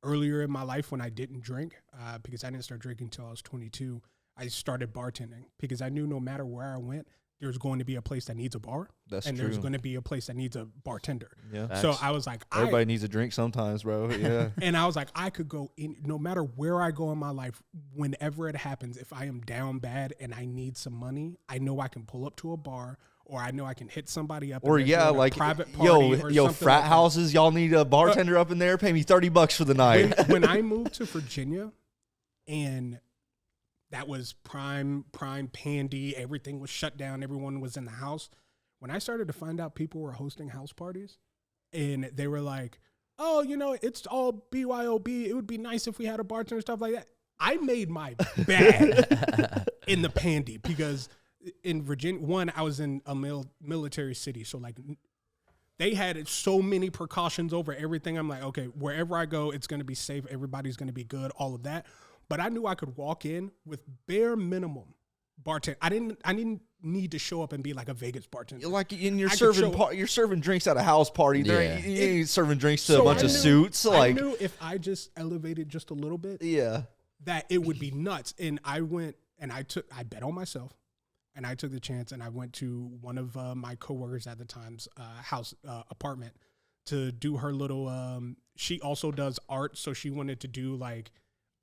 earlier in my life when I didn't drink, because I didn't start drinking until I was 22, I started bartending because I knew no matter where I went, there's going to be a place that needs a bar. That's and true. there's going to be a place that needs a bartender. Yeah. So I was like, Everybody needs a drink sometimes, bro. Yeah. and I was like, I could go in, no matter where I go in my life, whenever it happens, if I am down bad and I need some money, I know I can pull up to a bar, or I know I can hit somebody up. Or and they're doing a like, private party or yo, something frat like that. houses, y'all need a bartender up in there. Pay me $30 for the night. When I moved to Virginia, and that was prime pandy, everything was shut down, everyone was in the house. When I started to find out people were hosting house parties, and they were like, oh, you know, it's all BYOB. It would be nice if we had a bartender and stuff like that. I made my bed in the pandy because in Virginia, one, I was in a military city. So, like, they had so many precautions over everything. I'm like, okay, wherever I go, it's going to be safe. Everybody's going to be good, all of that. But I knew I could walk in with bare minimum bartender. I didn't need to show up and be like a Vegas bartender. Like, you're serving drinks at a house party. Yeah. You ain't serving drinks to a bunch of suits. I knew if I just elevated just a little bit, yeah, that it would be nuts. And I went and I bet on myself, and I took the chance, and I went to one of my coworkers at the time's apartment to do her little. She also does art, so she wanted to do like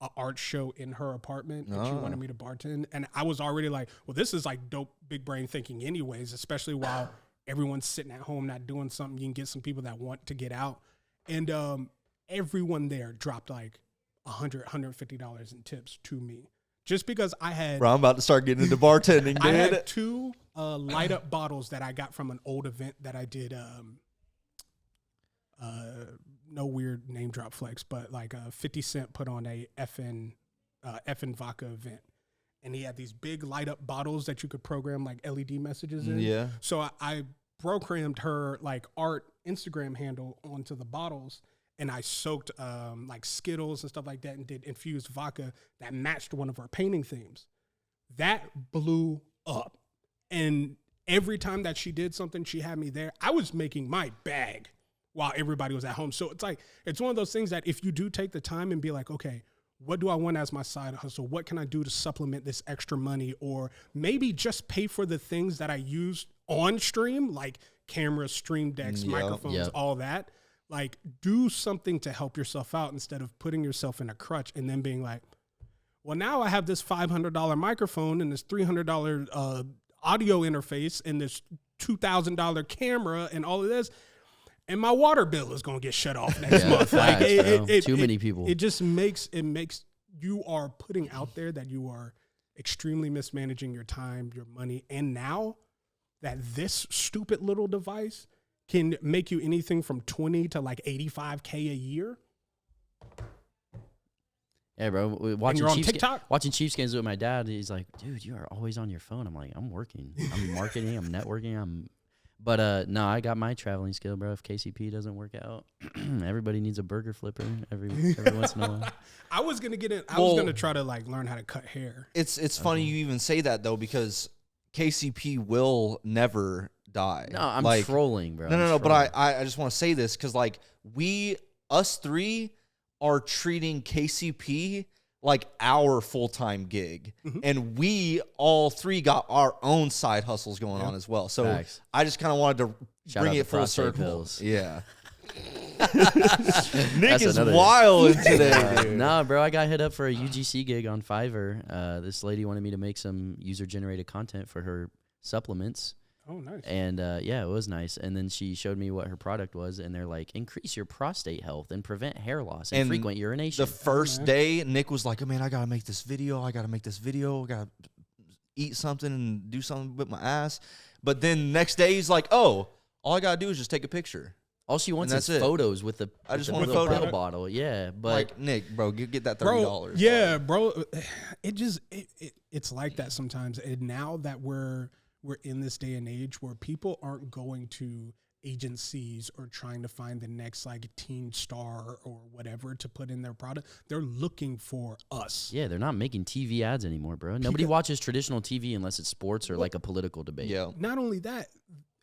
an art show in her apartment, and she wanted me to bartend. And I was already like, well, this is like dope big brain thinking anyways, especially while everyone's sitting at home not doing something. You can get some people that want to get out. And everyone there dropped like $150 in tips to me. Just because I had... Bro, I'm about to start getting into bartending, dude. I had 2 light up bottles that I got from an old event that I did. No weird name drop flex, but like 50 Cent put on a FN vodka event. And he had these big light up bottles that you could program like LED messages in. Yeah. So I programmed her like art Instagram handle onto the bottles, and I soaked like Skittles and stuff like that and did infused vodka that matched one of our painting themes. That blew up. And every time that she did something, she had me there. I was making my bag while everybody was at home. So it's like, it's one of those things that if you do take the time and be like, okay, what do I want as my side hustle? What can I do to supplement this extra money? Or maybe just pay for the things that I use on stream, like cameras, stream decks, microphones, all that. Like, do something to help yourself out instead of putting yourself in a crutch and then being like, well, now I have this $500 microphone and this $300 audio interface and this $2,000 camera and all of this, and my water bill is going to get shut off next month. Facts, too many people. It just makes you are putting out there that you are extremely mismanaging your time, your money, and now that this stupid little device can make you anything from 20 to like $85K a year. Yeah, bro. Watching Chiefs games with my dad, he's like, dude, you are always on your phone. I'm like, I'm working. I'm marketing. I'm networking. But no, I got my traveling skill, bro. If KCP doesn't work out, everybody needs a burger flipper every once in a while. I was gonna get it. I was gonna try to like learn how to cut hair. It's funny you even say that though, because KCP will never die. No, I'm trolling, bro. No. But I just want to say this because like us three are treating KCP like our full-time gig. Mm-hmm. And we all three got our own side hustles going on as well. So Facts. I just kind of wanted to bring it full circle. Pills. Yeah. Nick is wild today, dude. Nah, bro, I got hit up for a UGC gig on Fiverr. This lady wanted me to make some user-generated content for her supplements. Oh, nice. And yeah, it was nice. And then she showed me what her product was, and they're like, increase your prostate health and prevent hair loss and frequent urination. The first day, Nick was like, oh, man, I got to make this video. I got to eat something and do something with my ass. But then next day, he's like, oh, all I got to do is just take a picture. All she wants is photos with the I just want a photo pill bottle. Yeah, but like Nick, bro, get that $30. Yeah, bro. It's like that sometimes. And now that we're in this day and age where people aren't going to agencies or trying to find the next like teen star or whatever to put in their product, they're looking for us. Yeah, they're not making TV ads anymore, bro. Nobody watches traditional TV unless it's sports or like a political debate. Yeah. Not only that,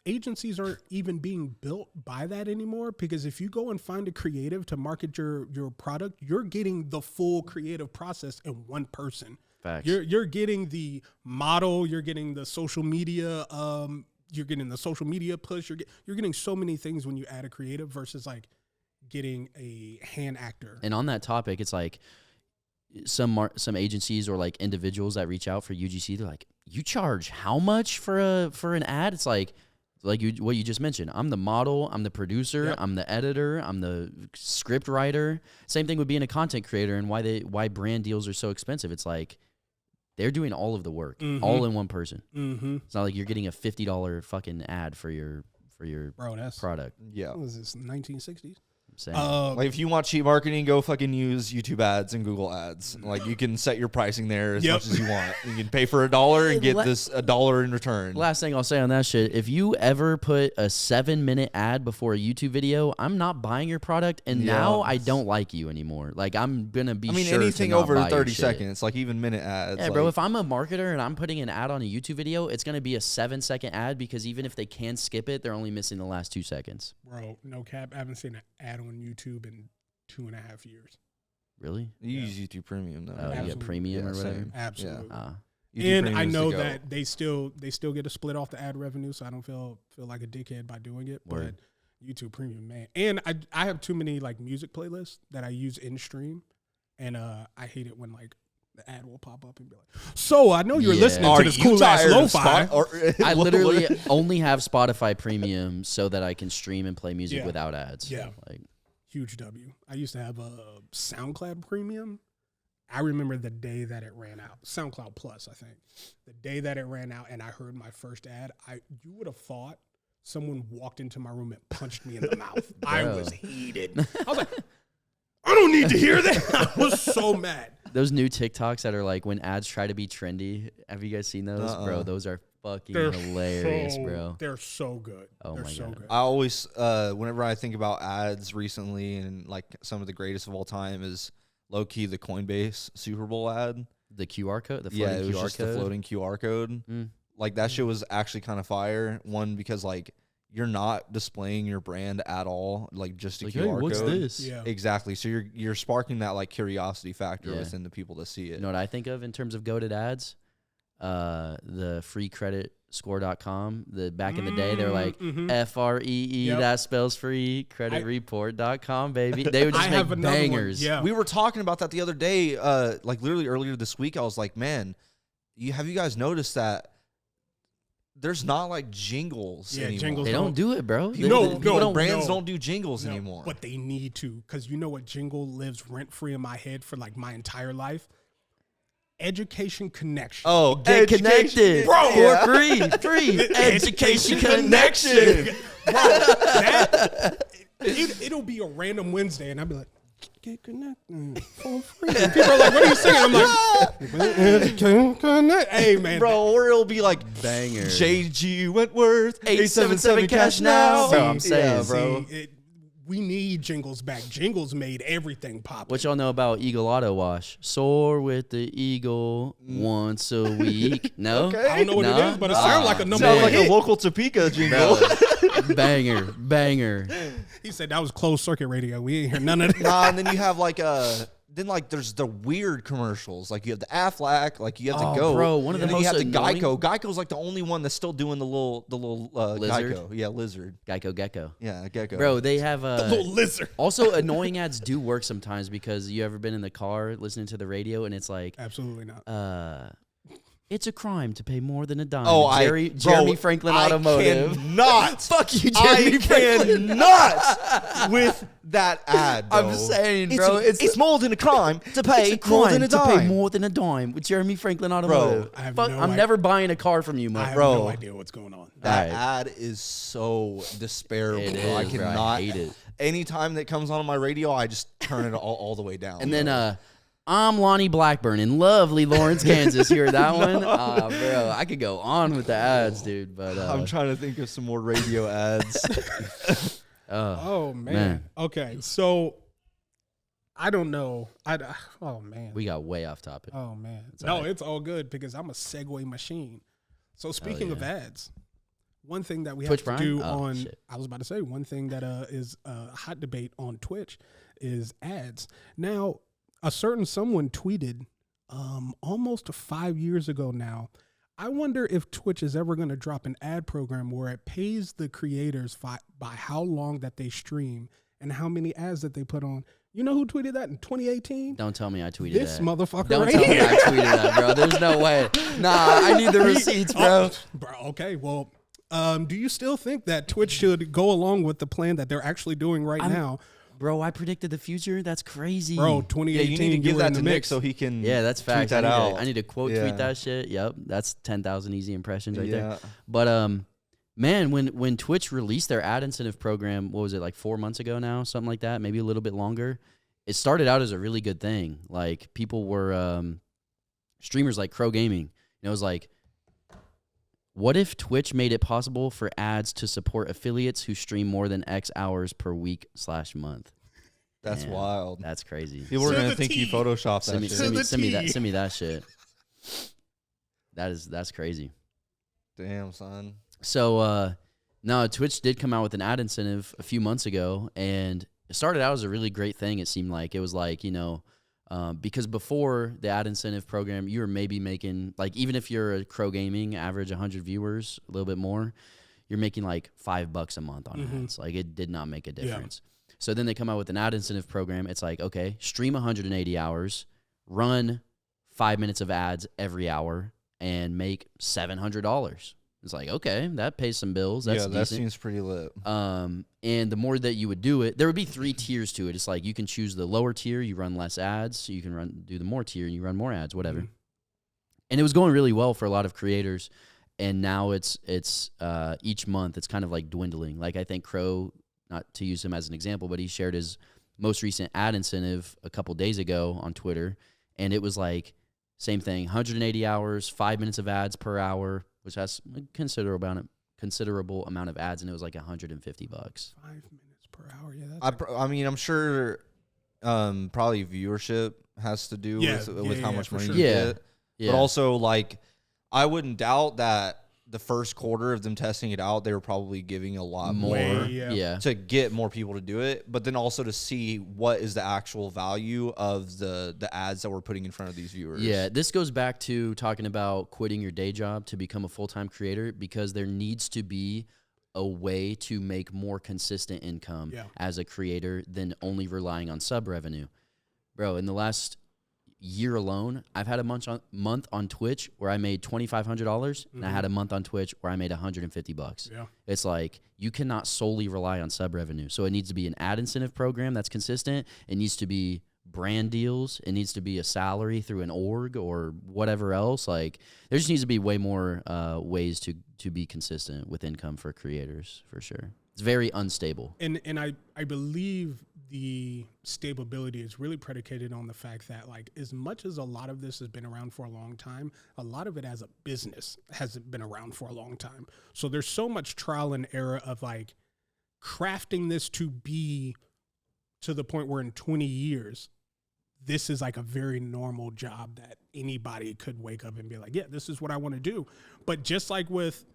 agencies aren't even being built by that anymore, because if you go and find a creative to market your product, you're getting the full creative process in one person. Facts. You're getting the model, you're getting the social media, you're getting the social media push. You're getting so many things when you add a creative versus like getting a hand actor. And on that topic, it's like some agencies or like individuals that reach out for UGC, they're like, you charge how much for an ad? It's like what you just mentioned. I'm the model, I'm the producer, yep. I'm the editor, I'm the script writer. Same thing with being a content creator and why brand deals are so expensive. It's like they're doing all of the work, all in one person. Mm-hmm. It's not like you're getting a $50 fucking ad for your product. Yeah. What was this, 1960s? Like if you want cheap marketing, go fucking use YouTube ads and Google ads. Like you can set your pricing there as much as you want. You can pay for $1 and get this $1 in return. Last thing I'll say on that shit: if you ever put a 7-minute ad before a YouTube video, I'm not buying your product, and now I don't like you anymore. Like I'm gonna be. Anything over 30 seconds, like even minute ads. Yeah, bro. If I'm a marketer and I'm putting an ad on a YouTube video, it's gonna be a 7-second ad because even if they can skip it, they're only missing the last 2 seconds. Bro, no cap. I haven't seen an ad on YouTube in 2.5 years. Really? You use YouTube Premium though. Oh, you get Premium or whatever. Same. Absolutely. Yeah. And I know that they still get a split off the ad revenue, so I don't feel like a dickhead by doing it. Word. But YouTube Premium, man. And I have too many like music playlists that I use in stream, and I hate it when like the ad will pop up and be like, "So I know you're listening to this cool ass lo-fi." I literally only have Spotify Premium so that I can stream and play music without ads. Yeah, like huge W. I used to have a SoundCloud Premium. I remember the day that it ran out. SoundCloud Plus, I think. The day that it ran out, and I heard my first ad, you would have thought someone walked into my room and punched me in the mouth. I was heated. I was like, I don't need to hear that. I was so mad. Those new TikToks that are like when ads try to be trendy. Have you guys seen those? Bro, those are fucking hilarious, bro. They're so good. Oh they're my so God. good. I always, whenever I think about ads recently and like some of the greatest of all time is low-key the Coinbase Super Bowl ad. The QR code? The floating it was QR just code? the floating QR code. Like, that shit was actually kind of fire. One, because, like, you're not displaying your brand at all, like, just a like, QR hey, code. what's this? Yeah. Exactly. So you're sparking that, like, curiosity factor within the people to see it. You know what I think of in terms of goated ads? The freecreditscore.com. Back in the day, they were like, FREE, that spells free, creditreport.com, baby. They would just make bangers. Yeah. We were talking about that the other day, like literally earlier this week. I was like, man, have you guys noticed that there's not like jingles anymore? Jingles They don't do it, bro. Brands don't do jingles anymore. But they need to, because you know what jingle lives rent-free in my head for like my entire life? Education Connection. Oh, Get connected, bro. For free education connection. Bro, it'll be a random Wednesday, and I'll be like, get connected for free. And people are like, what are you singing? I'm like, education connect. Hey, man. Bro, or it'll be like Banger. JG Wentworth, 877 cash now. now. Bro, I'm saying, bro. We need jingles back. Jingles made everything pop. What y'all know about Eagle Auto Wash? Soar with the Eagle once a week. No? Okay. I don't know what it is, but it sounds like a number Sounds one like hit. a local Topeka jingle. Banger. He said that was closed circuit radio. We ain't hear none of that. Nah, and then you have like there's the weird commercials. Like you have the Aflac, like you have to go. Bro, one of the and then most you have annoying- the Geico. Geico's like the only one that's still doing the little Lizard? Geico. Yeah, lizard. Gecko. Yeah, gecko. Bro, they have The little lizard. also annoying ads do work sometimes because you ever been in the car listening to the radio and it's like, Absolutely not. it's a crime to pay more than a dime. Oh, Jeremy Franklin Automotive. Cannot. Fuck you, Jeremy Franklin. Cannot with that ad. Bro. I'm saying, bro, it's more than a crime to pay more than a to dime. pay more than a dime with Jeremy Franklin Automotive. I have Fuck, no I'm idea. never buying a car from you, I man. have bro. no idea what's going on. That Alright. ad is so despairable. It bro. I is, bro. I cannot. hate it. Anytime that comes on my radio, I just turn it all the way down. And then I'm Lonnie Blackburn in lovely Lawrence, Kansas. You heard that one? Bro, I could go on with the ads, dude. But I'm trying to think of some more radio ads. Oh, man. Okay, so I don't know. Oh, man. we got way off topic. Oh, man. all right. It's all good because I'm a segue machine. So speaking of ads, one thing that we Twitch have to Prime? do Oh, on, shit. I was about to say, one thing that is a hot debate on Twitch is ads. Now, a certain someone tweeted almost 5 years ago now, I wonder if Twitch is ever going to drop an ad program where it pays the creators by how long that they stream and how many ads that they put on. You know who tweeted that in 2018? Don't tell me I tweeted This that. motherfucker Don't right tell me here. I tweeted that, bro. There's no way. Nah, I need the receipts, bro. Bro, okay, well, do you still think that Twitch should go along with the plan that they're actually doing right now? Bro, I predicted the future. That's crazy. Bro, 2018, Yeah, you need to give were in that the to Nick mix. so he can. Yeah, that's tweet facts. that out. I need to quote Yeah. tweet that shit. Yep, that's 10,000 easy impressions right there. Yeah. But man, when Twitch released their ad incentive program, what was it, like 4 months ago now, something like that, maybe a little bit longer. It started out as a really good thing. Like people were streamers like Crow Gaming. And it was like, what if Twitch made it possible for ads to support affiliates who stream more than X hours per week/month? That's Man, wild. That's crazy. People are To gonna the think you T. photoshopped that Send me, shit. send, me, the send me that. T. Send me that shit. That's crazy. Damn, son. So no, Twitch did come out with an ad incentive a few months ago, and it started out as a really great thing. It seemed like it was like, you know, because before the ad incentive program, you were maybe making, like, even if you're a Crow Gaming, average 100 viewers, a little bit more, you're making like $5 a month on ads. Like, it did not make a difference. So then they come out with an ad incentive program. It's like, okay, stream 180 hours, run 5 minutes of ads every hour and make $700. It's like, okay, that pays some bills. That's that decent. seems pretty lit. And the more that you would do it, there would be 3 tiers to it. It's like you can choose the lower tier, you run less ads. So you can do the more tier, and you run more ads, whatever. Mm-hmm. And it was going really well for a lot of creators. And now it's each month it's kind of like dwindling. Like I think Crow, not to use him as an example, but he shared his most recent ad incentive a couple days ago on Twitter, and it was like same thing, 180 hours, 5 minutes of ads per hour, which has a considerable amount of ads, and it was like $150. 5 minutes per hour. Yeah, that's I mean, I'm sure probably viewership has to do with how much money you get. Yeah. But also, like, I wouldn't doubt that the first quarter of them testing it out, they were probably giving a lot more to get more people to do it, but then also to see what is the actual value of the ads that we're putting in front of these viewers. Yeah, this goes back to talking about quitting your day job to become a full-time creator, because there needs to be a way to make more consistent income as a creator than only relying on sub revenue. Bro, in the last year alone, I've had a month on Twitch where I made $2,500, and I had a month on Twitch where I made $150. Yeah. It's like you cannot solely rely on sub revenue. So it needs to be an ad incentive program that's consistent. It needs to be brand deals. It needs to be a salary through an org or whatever else. Like there just needs to be way more ways to be consistent with income for creators, for sure. It's very unstable. And I believe the stability is really predicated on the fact that, like, as much as a lot of this has been around for a long time, a lot of it as a business hasn't been around for a long time. So there's so much trial and error of, like, crafting this to be to the point where in 20 years, this is like a very normal job that anybody could wake up and be like, yeah, this is what I want to do. But just like with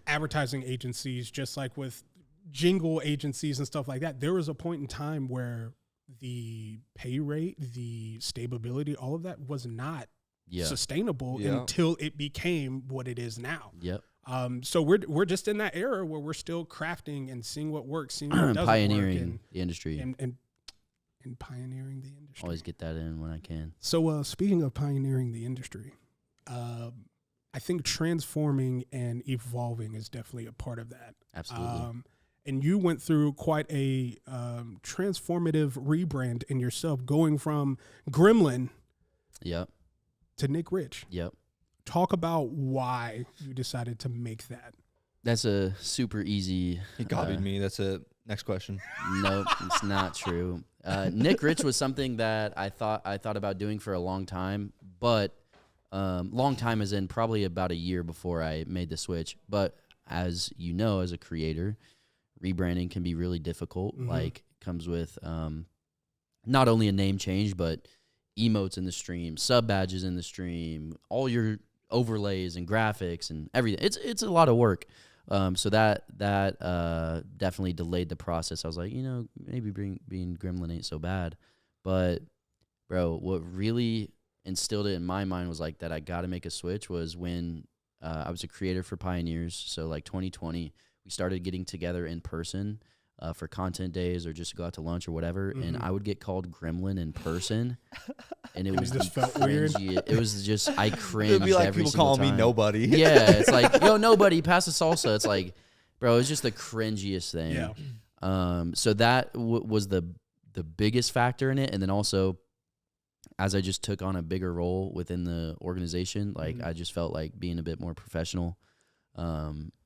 advertising agencies, just like with jingle agencies and stuff like that, there was a point in time where the pay rate, the stability, all of that was not sustainable until it became what it is now. Yep. So we're just in that era where we're still crafting and seeing what works, seeing what doesn't pioneering work, the industry, and pioneering the industry. Always get that in when I can. So speaking of pioneering the industry, I think transforming and evolving is definitely a part of that. Absolutely. And you went through quite a transformative rebrand in yourself, going from Gremlin to Nick Rich. Yep. Talk about why you decided to make that. That's a super easy. He copied me. That's it. Next question. Nope, it's not true. Nick Rich was something that I thought about doing for a long time, but long time as in probably about a year before I made the switch. But as you know, as a creator, rebranding can be really difficult. Mm-hmm. Like comes with not only a name change, but emotes in the stream, sub badges in the stream, all your overlays and graphics and everything. It's a lot of work. So that definitely delayed the process. I was like, maybe being Gremlin ain't so bad. But bro, what really instilled it in my mind was like that I got to make a switch was when I was a creator for Pioneers. So like 2020, we started getting together in person for content days or just to go out to lunch or whatever. Mm-hmm. And I would get called Gremlin in person. And it was just felt weird. It was just, I cringed. It'd be like every people single calling time. me nobody. Yeah. It's like, yo, nobody, pass the salsa. It's like, bro, it's just the cringiest thing. Yeah. So that was the biggest factor in it. And then also, as I just took on a bigger role within the organization, like I just felt like being a bit more professional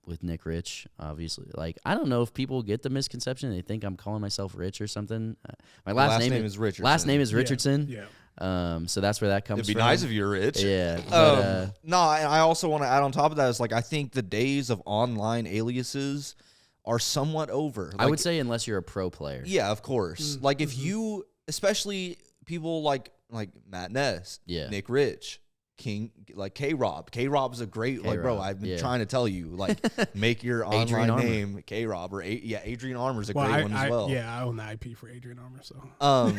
with Nick Rich, obviously. Like, I don't know if people get the misconception. They think I'm calling myself Rich or something. My last name is Richardson. Last name is Richardson. Yeah. So that's where that comes from. It'd be nice if you're rich. Yeah. But, no, I also want to add on top of that is like I think the days of online aliases are somewhat over. I would say unless you're a pro player. Yeah, of course. Mm-hmm. Like if you, especially people like Matt Ness, Nick Rich, King, like K-Rob. K-Rob is a great, like, bro, I've been trying to tell you, like, make your online name K-Rob or Adrian Armour's a great one as well. Yeah, I own the IP for Adrian Armour, so.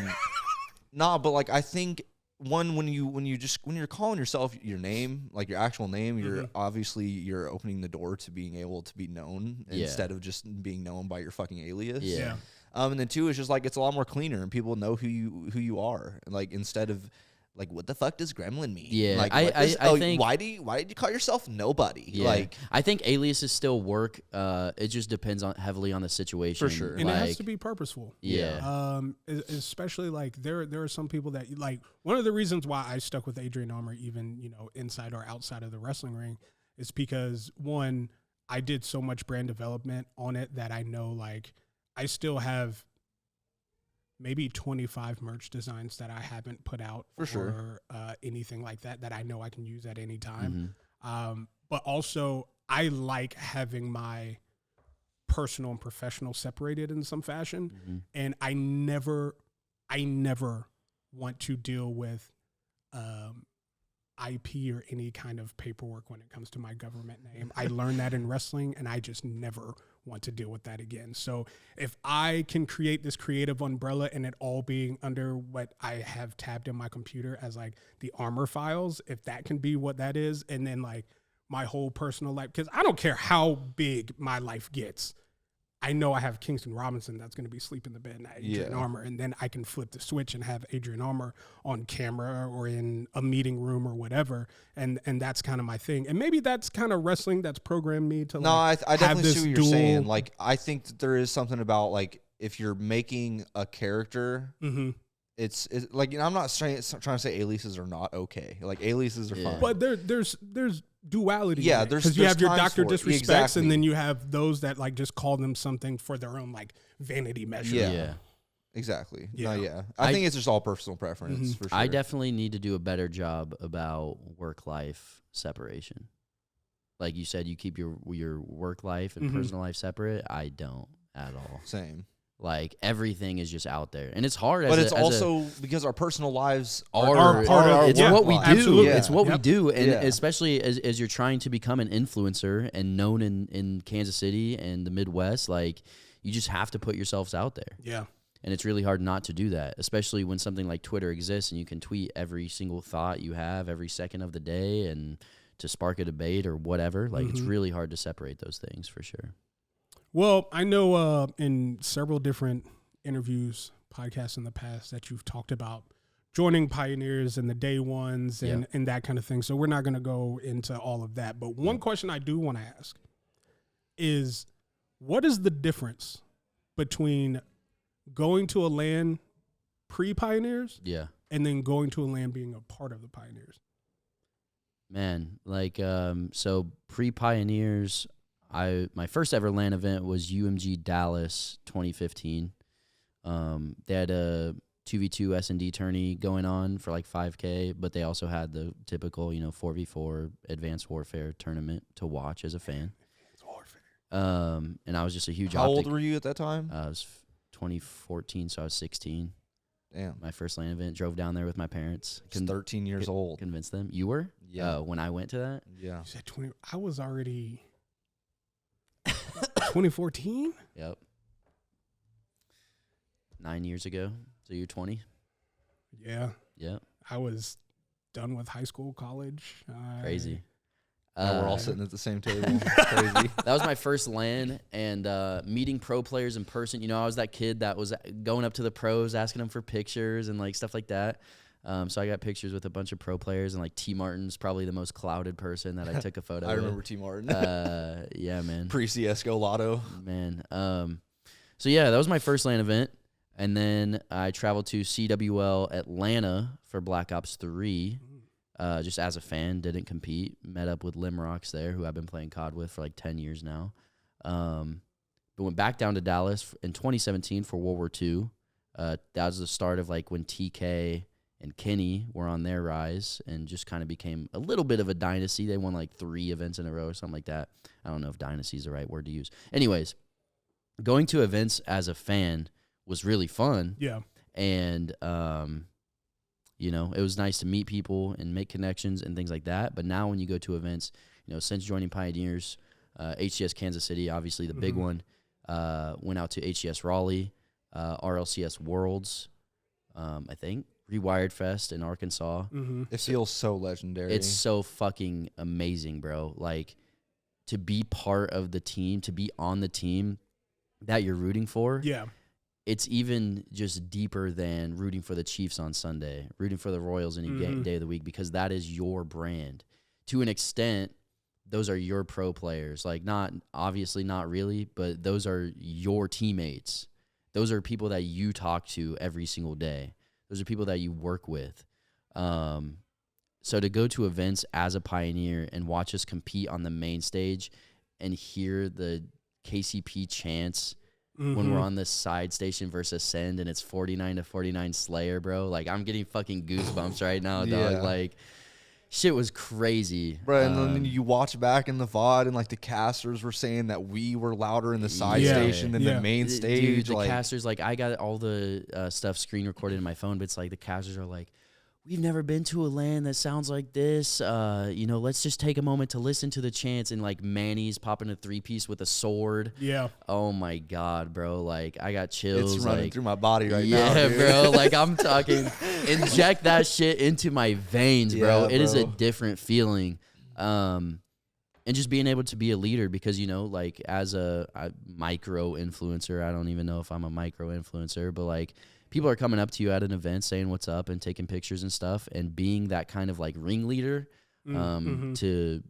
Nah, but like I think when you're calling yourself your name, like your actual name, you're obviously you're opening the door to being able to be known instead of just being known by your fucking alias. Yeah. And then two, it's just like it's a lot more cleaner and people know who you are. Like instead of like, what the fuck does gremlin mean? Yeah, like, I think why did you call yourself nobody? Yeah. Like, I think aliases still work. It just depends heavily on the situation. For sure. And it has to be purposeful. Yeah. Especially like there are some people that like, one of the reasons why I stuck with Adrian Armour, even, you know, inside or outside of the wrestling ring, is because one, I did so much brand development on it that I know, like, I still have maybe 25 merch designs that I haven't put out For sure. or anything like that I know I can use at any time. But also, I like having my personal and professional separated in some fashion, and I never want to deal with IP or any kind of paperwork when it comes to my government name. I learned that in wrestling, and I just never want to deal with that again. So if I can create this creative umbrella and it all being under what I have tabbed in my computer as like the Armor files, if that can be what that is, and then like my whole personal life, because I don't care how big my life gets. I know I have Kingston Robinson that's going to be sleeping in the bed at Adrian Armour, and then I can flip the switch and have Adrian Armour on camera or in a meeting room or whatever, and that's kind of my thing. And maybe that's kind of wrestling that's programmed me to. No, like, I definitely see what you're saying. dual- Like, I think that there is something about like if you're making a character, it's like, you know, I'm not trying to say aliases are not okay. Like, aliases are fine, But there's duality. Yeah, because you have your times Dr. for it. Disrespects, Exactly. and then you have those that like just call them something for their own like vanity measure. Yeah. Exactly. Yeah. No, yeah. I think it's just all personal preference for sure. I definitely need to do a better job about work-life separation. Like you said, you keep your work life and personal life separate. I don't at all. Same. Like, everything is just out there, and it's hard. But it's also because our personal lives are part of it's yeah, what we do. absolutely. It's what we do, and Yeah. especially as you're trying to become an influencer and known in Kansas City and the Midwest, like, you just have to put yourselves out there. Yeah. And it's really hard not to do that, especially when something like Twitter exists and you can tweet every single thought you have every second of the day and to spark a debate or whatever. Like, it's really hard to separate those things for sure. Well, I know in several different interviews, podcasts in the past that you've talked about joining Pioneers and the day ones and that kind of thing. So we're not going to go into all of that. But one question I do want to ask is, what is the difference between going to a LAN pre-Pioneers and then going to a LAN being a part of the Pioneers? Man, like, so pre-Pioneers, my first ever LAN event was UMG Dallas 2015. They had a 2v2 S&D tourney going on for like 5K, but they also had the typical, 4v4 Advanced Warfare tournament to watch as a fan. And I was just a huge How old were you at that time? I was 2014, so I was 16. Damn. My first LAN event, drove down there with my parents. 13 years old. Convinced them. You were? Yeah. When I went to that? Yeah. You said 20. I was already 2014? Yep. 9 years ago. So you're 20? Yeah. Yep. I was done with high school, college. Crazy. Now we're all sitting at the same table. Crazy. That was my first LAN, and meeting pro players in person. I was that kid that was going up to the pros, asking them for pictures and like stuff like that. So I got pictures with a bunch of pro players, and like T. Martin's probably the most clouded person that I took a photo I with. remember T. Martin. Yeah, man. Pre-CSGO Lotto. Man. So yeah, that was my first LAN event. And then I traveled to CWL Atlanta for Black Ops 3, just as a fan, didn't compete. Met up with Limrocks there, who I've been playing COD with for like 10 years now. But went back down to Dallas in 2017 for World War II. That was the start of like when TK and Kenny were on their rise and just kind of became a little bit of a dynasty. They won like 3 events in a row or something like that. I don't know if dynasty is the right word to use. Anyways, going to events as a fan was really fun. Yeah. And, it was nice to meet people and make connections and things like that. But now when you go to events, since joining Pioneers, HCS Kansas City, obviously the big one, went out to HCS Raleigh, RLCS Worlds, I think, Rewired Fest in Arkansas. It feels so legendary. It's so fucking amazing, bro. Like, to be part of the team, to be on the team that you're rooting for. Yeah. it's even just deeper than rooting for the Chiefs on Sunday, rooting for the Royals any day of the week, because that is your brand. To an extent, those are your pro players. Like, obviously not really, but those are your teammates. Those are people that you talk to every single day. Those are people that you work with. So to go to events as a Pioneer and watch us compete on the main stage and hear the KCP chants when we're on this side station versus Ascend and it's 49-49 Slayer, bro. Like, I'm getting fucking goosebumps right now, dog. Like, shit was crazy. Bro, and then you watch back in the VOD and, like, the casters were saying that we were louder in the side station than the main stage. Dude, the casters, like, I got all the stuff screen recorded in my phone, but it's like the casters are like, we've never been to a land that sounds like this. Let's just take a moment to listen to the chants. And, like, Manny's popping a 3-piece with a sword. Yeah. Oh, my God, bro. Like, I got chills. It's running like, through my body right now. Yeah, dude. bro. Like, I'm talking, inject that shit into my veins, bro. It is a different feeling. And just being able to be a leader because, like, as a micro influencer, I don't even know if I'm a micro influencer, but, like, people are coming up to you at an event saying what's up and taking pictures and stuff, and being that kind of, like, ringleader to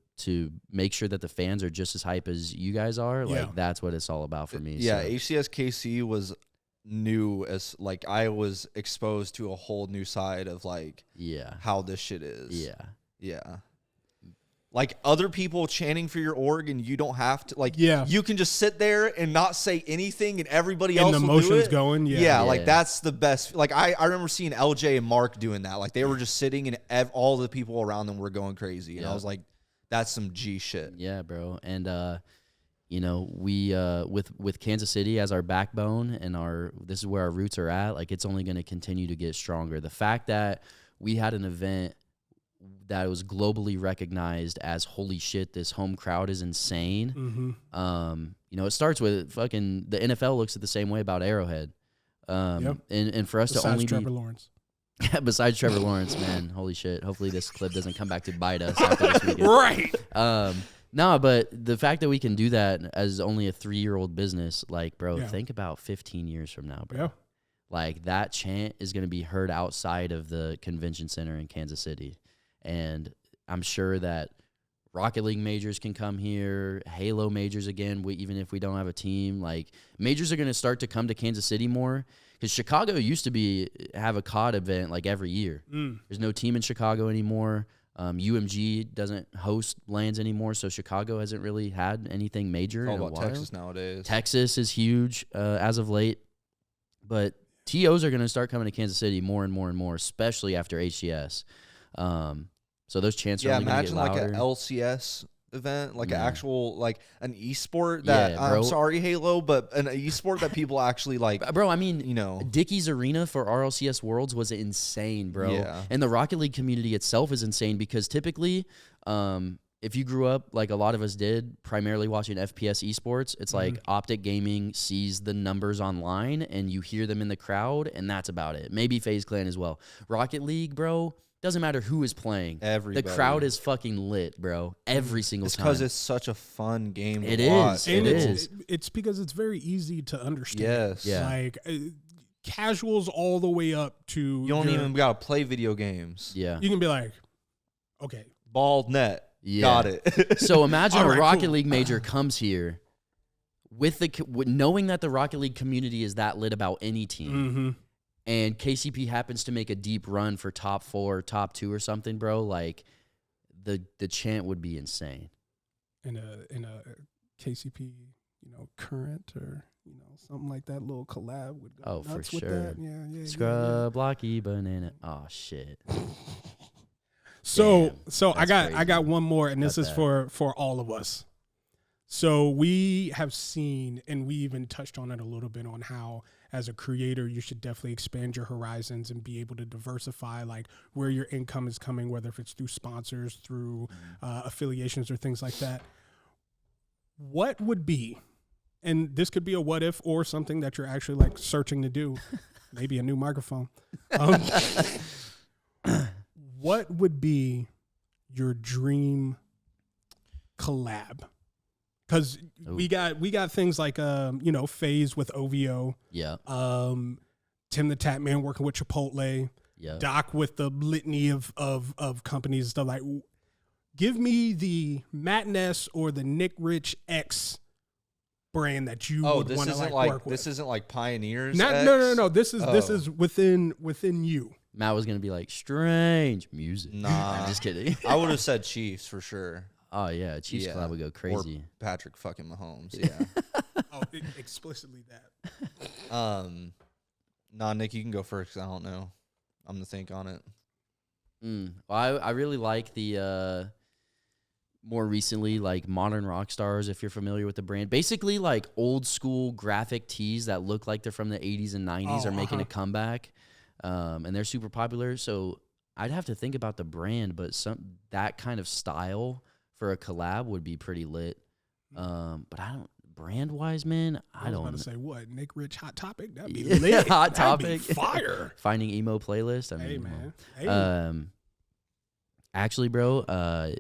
make sure that the fans are just as hype as you guys are. Like, that's what it's all about for me. Yeah, so. HCS KC was new as, like, I was exposed to a whole new side of, like, how this shit is. Yeah. Like, other people chanting for your org, and you don't have to, like, you can just sit there and not say anything, and everybody else and the will do motion's it. going. Like, that's the best. Like, I remember seeing LJ and Mark doing that. Like, they were just sitting, and all the people around them were going crazy. And I was like, that's some G shit. Yeah, bro. And, we, with Kansas City as our backbone and this is where our roots are at, like, it's only going to continue to get stronger. The fact that we had an event that was globally recognized as, holy shit, this home crowd is insane. It starts with fucking, the NFL looks at the same way about Arrowhead. And for us besides to only Trevor Lawrence. besides Trevor Lawrence, man, holy shit. Hopefully this clip doesn't come back to bite us after this weekend. Right. No, but the fact that we can do that as only a 3-year-old business, like, bro, think about 15 years from now, bro. Like, that chant is going to be heard outside of the convention center in Kansas City. And I'm sure that Rocket League majors can come here, Halo majors again, even if we don't have a team. Like, majors are going to start to come to Kansas City more because Chicago used to have a COD event like every year. There's no team in Chicago anymore. UMG doesn't host lands anymore, so Chicago hasn't really had anything major in a while. Texas nowadays. Texas is huge as of late, but TOs are going to start coming to Kansas City more and more and more, especially after HCS. So those chants are only going to get louder. Imagine like an LCS event, like an actual, like an esport that, I'm sorry, Halo, but an esport that people actually like. Bro, I mean, Dickey's Arena for RLCS Worlds was insane, bro. Yeah. And the Rocket League community itself is insane because typically, if you grew up like a lot of us did, primarily watching FPS esports, it's like Optic Gaming sees the numbers online and you hear them in the crowd, and that's about it. Maybe FaZe Clan as well. Rocket League, bro, doesn't matter who is playing. Everybody. The crowd is fucking lit, bro. Every single time. It's because it's such a fun game to It watch. It's because it's very easy to understand. Yes. Yeah. Like, casuals all the way up to... You don't even got to play video games. Yeah. You can be like, okay. Bald net. Yeah. Got it. So imagine All a right, Rocket cool. League major comes here with knowing that the Rocket League community is that lit about any team, and KCP happens to make a deep run for top 4, top 2 or something, bro. Like, the chant would be insane. In a KCP, current or something like that, little collab would go Oh, nuts for with sure. that. Yeah. Scrub, blocky, banana. Oh shit. So Damn, I that's got one more, and this Got is that. for all of us. So we have seen, and we even touched on it a little bit, on how as a creator you should definitely expand your horizons and be able to diversify, like, where your income is coming, whether if it's through sponsors, through affiliations, or things like that. What would be, and this could be a what if or something that you're actually like searching to do, maybe a new microphone. What would be your dream collab? because we got things like FaZe with OVO, Yeah. Tim the Tap Man working with Chipotle, Yeah. Doc with the litany of companies and stuff. Like, give me the Matt Ness or the Nick Rich X brand that you would want to work with. This isn't like Pioneers. No. This is within you. Matt was gonna be like strange music. Nah, I'm just kidding. I would have said Chiefs for sure. Oh yeah, Chiefs collab would go crazy. Or Patrick fucking Mahomes. Yeah. Explicitly that. Nah, Nick, you can go first 'cause I don't know. I'm gonna think on it. Well, I really like the more recently, like Modern Rock Stars, if you're familiar with the brand. Basically, like old school graphic tees that look like they're from the 80s and 90s are making a comeback, and they're super popular. So I'd have to think about the brand, but that kind of style for a collab would be pretty lit. But I don't. Brand-wise, man, I don't about to say what? Nick Rich Hot Topic? That'd be lit. Hot That'd Topic. be fire. Finding emo playlist. I mean, Hey, man. Actually, bro, I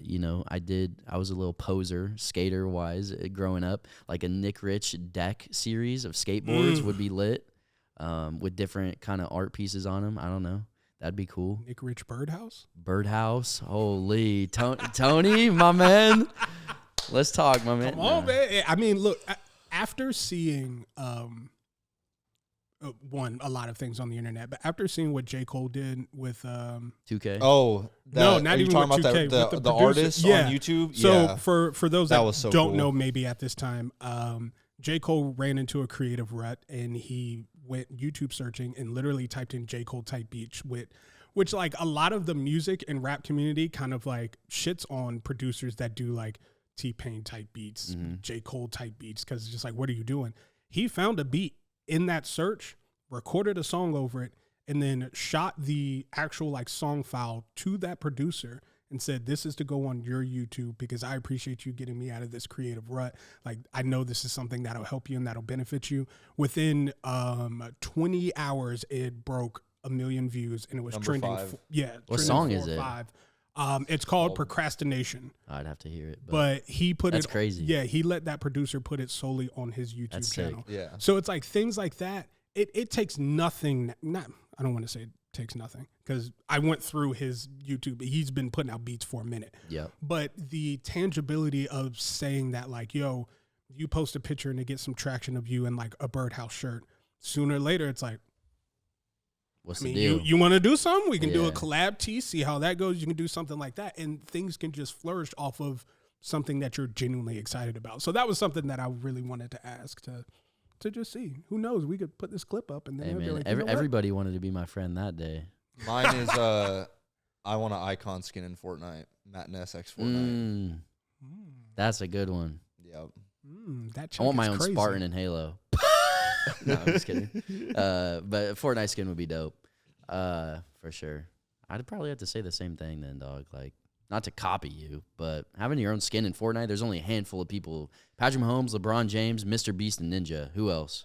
was a little poser, skater-wise, growing up. Like a Nick Rich deck series of skateboards would be lit, with different kind of art pieces on them. I don't know. That'd be cool. Nick Rich Birdhouse? Birdhouse. Holy. Tony, my man. Let's talk, my man. Come on, man. I mean, look, after seeing a lot of things on the internet, but after seeing what J. Cole did with 2K. Oh, no, not are you even talking with about 2K, the with the artist producer. on YouTube? So yeah. for those That that was so don't cool. know, maybe at this time, J. Cole ran into a creative rut and he went YouTube searching and literally typed in J. Cole type beats, which like a lot of the music and rap community kind of like shits on producers that do like T-Pain type beats, J. Cole type beats, because it's just like, what are you doing? He found a beat in that search, recorded a song over it, and then shot the actual like song file to that producer and said, this is to go on your YouTube because I appreciate you getting me out of this creative rut. Like, I know this is something that'll help you and that'll benefit you. Within 20 hours, it broke 1 million views and it was Number trending. 5. What song is it? 5. It's called Procrastination. I'd have to hear it. But he put that's it crazy. Yeah, he let that producer put it solely on his YouTube channel. Yeah. So it's like things like that. It takes nothing. I don't want to say it takes nothing because I went through his YouTube. He's been putting out beats for a minute. Yeah. But the tangibility of saying that, like, yo, you post a picture and it gets some traction of you in like a Birdhouse shirt. Sooner or later, it's like, what's the deal? You want to do something? We can do a Yeah. collab tee, see how that goes. You can do something like that, and things can just flourish off of something that you're genuinely excited about. So that was something that I really wanted to ask to just see. Who knows? We could put this clip up, and then Hey, they'll be man, like, you know what? everybody wanted to be my friend that day. Mine is I want an icon skin in Fortnite. Matt Ness X Fortnite. That's a good one. Yep. That I want my is own crazy. Spartan in Halo. No, I'm just kidding. But Fortnite skin would be dope, for sure. I'd probably have to say the same thing then, dog. Like, not to copy you, but having your own skin in Fortnite, there's only a handful of people. Patrick Mahomes, LeBron James, Mr. Beast, and Ninja. Who else?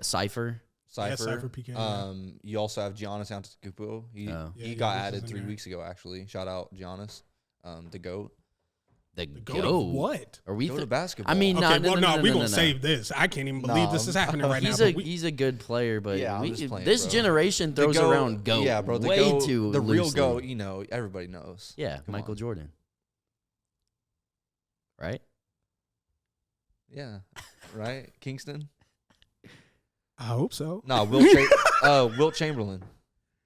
Cypher. Yeah, Cypher PK, You also have Giannis Antetokounmpo. He Yeah, got Giannis is added in 3 there. weeks ago, actually. Shout out Giannis, the GOAT. The Go to GOAT. what? Are we Go to basketball. I mean, Okay, no, we're going no. to save this. I can't even believe this is happening right He's now. he's a good player, but Yeah, I'm just playing, this bro. generation The throws GOAT- around GOAT Yeah, bro. The way GOAT, too the real loosely. GOAT, you know, everybody knows. Yeah, Come Michael on. Jordan. Right? Yeah. Right? Kingston? I hope so. Nah, Wilt Chamberlain.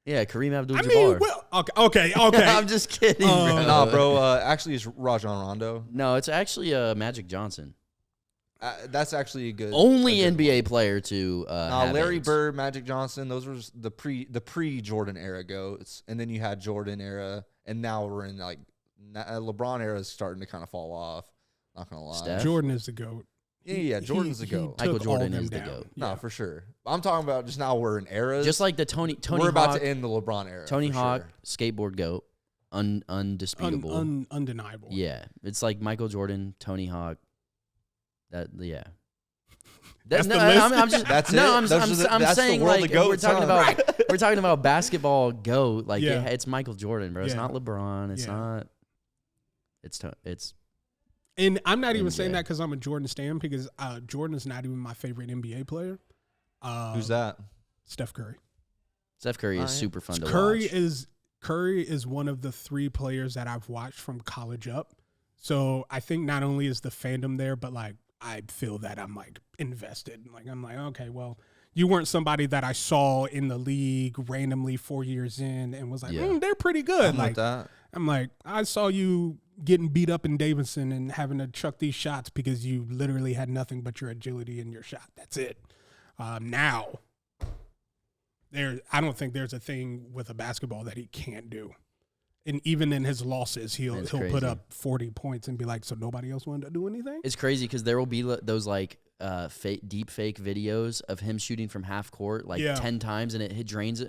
Yeah, Kareem I Abdul-Jabbar. mean, well, okay. I'm just kidding, bro. Nah, bro. Actually, it's Rajon Rondo. No, it's actually Magic Johnson. That's actually a good. Only a good NBA player to have Larry AIDS. Bird, Magic Johnson. Those were the pre Jordan era goats, and then you had Jordan era, and now we're in like LeBron era is starting to kind of fall off. Not gonna lie. Steph? Jordan is the GOAT. Yeah, Jordan's the GOAT. Michael took all Jordan them is the down. GOAT. Nah, for sure. I'm talking about just now we're in eras. Just like the Tony we're about Hawk, to end the LeBron era. Tony for Hawk, sure. skateboard GOAT, undisputable. Undeniable. Yeah, it's like Michael Jordan, Tony Hawk. Yeah. That's no, the list? I'm just That's no. it? I'm That's the saying world like of goats, we're talking huh? about we're talking about basketball GOAT. Like Yeah. it's Michael Jordan, bro. It's Yeah. not LeBron. It's Yeah. not. It's And I'm not even MJ. saying that because I'm a Jordan stan, because Jordan is not even my favorite NBA player. Who's that? Steph Curry. Steph Curry is yeah. super fun to Curry watch. Curry is one of the 3 players that I've watched from college up. So I think not only is the fandom there, but like I feel that I'm like invested. Like I'm like, okay, well, you weren't somebody that I saw in the league randomly 4 years in and was like, they're pretty good. I'm like with that. I'm like, I saw you getting beat up in Davidson and having to chuck these shots because you literally had nothing but your agility and your shot. That's it. Now, I don't think there's a thing with a basketball that he can't do. And even in his losses, he'll put up 40 points and be like, so nobody else wanted to do anything? It's crazy because there will be those like deep fake videos of him shooting from half court like 10 times and it drains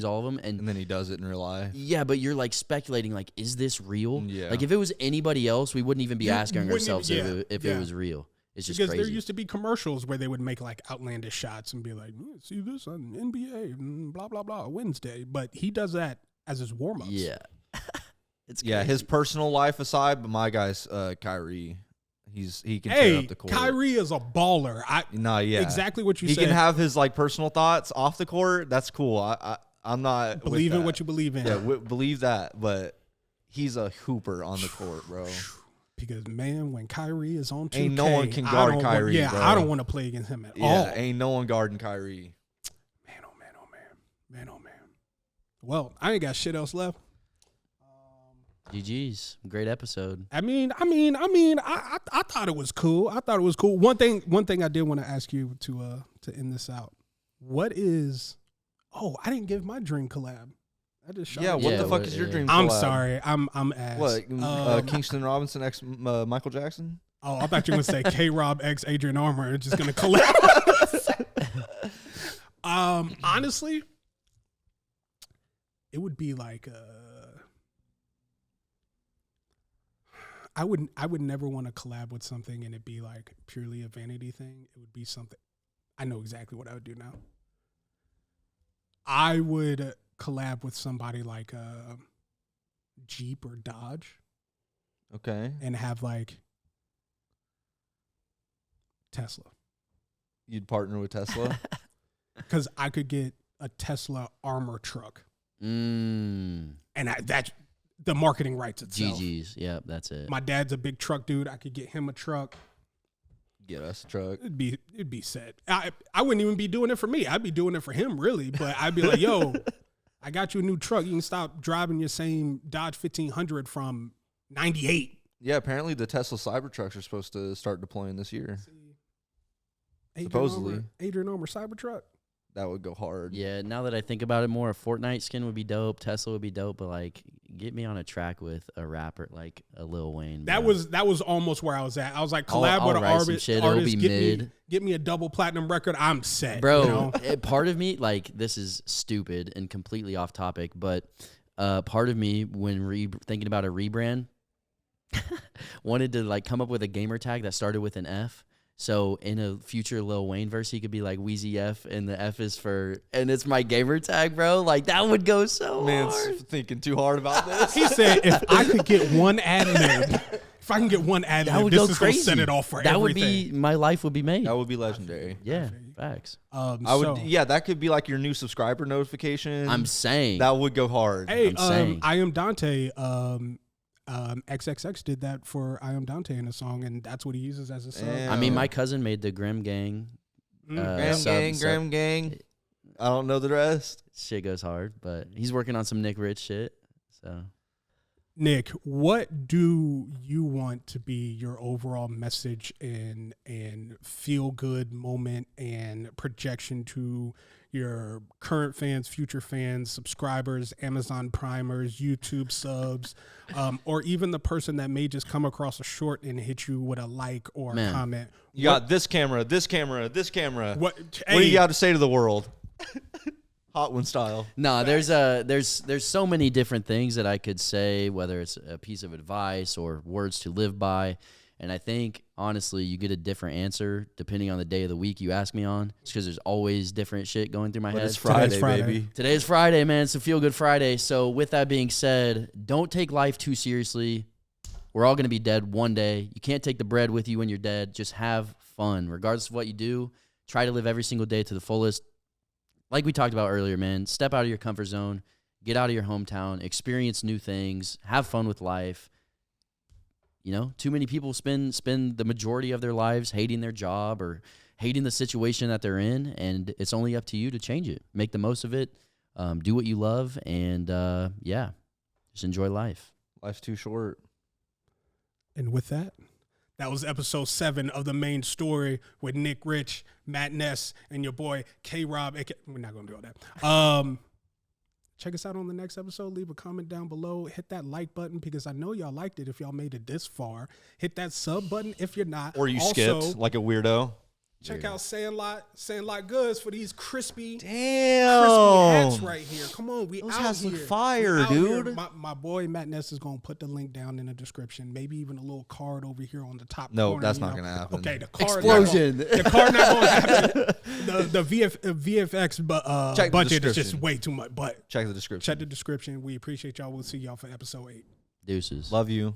all of them. And then he does it in real life. Yeah, but you're like speculating, like, is this real? Yeah. Like if it was anybody else, we wouldn't even be asking ourselves if it was real. It's just because crazy. there used to be commercials where they would make like outlandish shots and be like, see this on NBA and blah, blah, blah, Wednesday. But he does that as his warm-ups. Yeah. It's crazy. Yeah, his personal life aside, but my guy's Kyrie. He can tear up the court. Kyrie is a baller. Exactly what you said. He can have his like personal thoughts off the court. That's cool. I'm not believe in what you believe in. Yeah, believe that. But he's a hooper on the court, bro. Because man, when Kyrie is on 2K, ain't no one can guard Kyrie. Bro. I don't want to play against him at all. Yeah, ain't no one guarding Kyrie. Man, oh man, oh man, man, oh man. Well, I ain't got shit else left. GG's. Great episode. I thought it was cool. One thing I did want to ask you to end this out. What is? Oh, I didn't give my dream collab. I just shot. Yeah, what the fuck is your dream collab? I'm sorry. I'm ass. What? Kingston Robinson x Michael Jackson? Oh, I thought you were gonna say K-Rob x Adrian Armour. It's just gonna collab. Honestly, it would be like I would never want to collab with something and it be like purely a vanity thing. It would be something. I know exactly what I would do now. I would collab with somebody like Jeep or Dodge. Okay. And have like Tesla. You'd partner with Tesla? Because I could get a Tesla armor truck. And that's the marketing rights itself. GG's. Yep, that's it. My dad's a big truck dude. I could get him a truck. Get us a truck. It'd be set. I wouldn't even be doing it for me. I'd be doing it for him, really. But I'd be like, yo, I got you a new truck. You can stop driving your same Dodge 1500 from 98. Yeah, apparently the Tesla Cybertrucks are supposed to start deploying this year. Supposedly. Adrian Armour Cybertruck. That would go hard. Yeah, now that I think about it more, a Fortnite skin would be dope. Tesla would be dope, but like, get me on a track with a rapper like a Lil Wayne. That was almost where I was at. I was like, collab I'll with an artist. It'll be mid. Get me a double platinum record. I'm set, bro. You know? Part of me, like, this is stupid and completely off topic, but part of me, when thinking about a rebrand, wanted to like come up with a gamer tag that started with an F. So in a future Lil Wayne verse, he could be like Wheezy F, and the F is for, and it's my gamer tag, bro. Like that would go so Man's hard. thinking too hard about this. He said, if I could get one ad lib, that would this go is crazy. Gonna set it off for that everything. Would be, my life would be made. That would be legendary. Yeah, facts. That could be like your new subscriber notification. I'm saying that would go hard. Hey, I'm saying. I Am Dante. XXX did that for I Am Dante in a song, and that's what he uses as a sub. I mean, my cousin made the Grim Gang. Grim Gang. I don't know the rest. Shit goes hard, but he's working on some Nick Rich shit. So, Nick, what do you want to be your overall message and feel good moment and projection to your current fans, future fans, subscribers, Amazon Primers, YouTube subs, or even the person that may just come across a short and hit you with a like or a comment? You got this camera, this camera, this camera. What do you got to say to the world? Hot One style. No, there's so many different things that I could say, whether it's a piece of advice or words to live by. And I think, honestly, you get a different answer depending on the day of the week you ask me on. It's because there's always different shit going through my head. It's Friday, baby. Today is Friday, man. It's a feel-good Friday. So with that being said, don't take life too seriously. We're all going to be dead one day. You can't take the bread with you when you're dead. Just have fun. Regardless of what you do, try to live every single day to the fullest. Like we talked about earlier, man, step out of your comfort zone, get out of your hometown, experience new things, have fun with life. You know, too many people spend the majority of their lives hating their job or hating the situation that they're in, and it's only up to you to change it. Make the most of it, do what you love, and, just enjoy life. Life's too short. And with that was episode 7 of The Main Story with Nick Rich, Matt Ness, and your boy K-Rob. We're not going to do all that. Check us out on the next episode. Leave a comment down below. Hit that like button because I know y'all liked it if y'all made it this far. Hit that sub button if you're not. Or you skipped like a weirdo. Check out Sandlot Goods for these crispy hats right here. Come on, we Those out hats here. look fire, dude. My boy Matt Ness is gonna put the link down in the description. Maybe even a little card over here on the top. No, corner, that's not gonna happen. Okay, the card Explosion. The card not gonna happen. The VFX budget is just way too much. But check the description. Check the description. We appreciate y'all. We'll see y'all for episode 8. Deuces. Love you.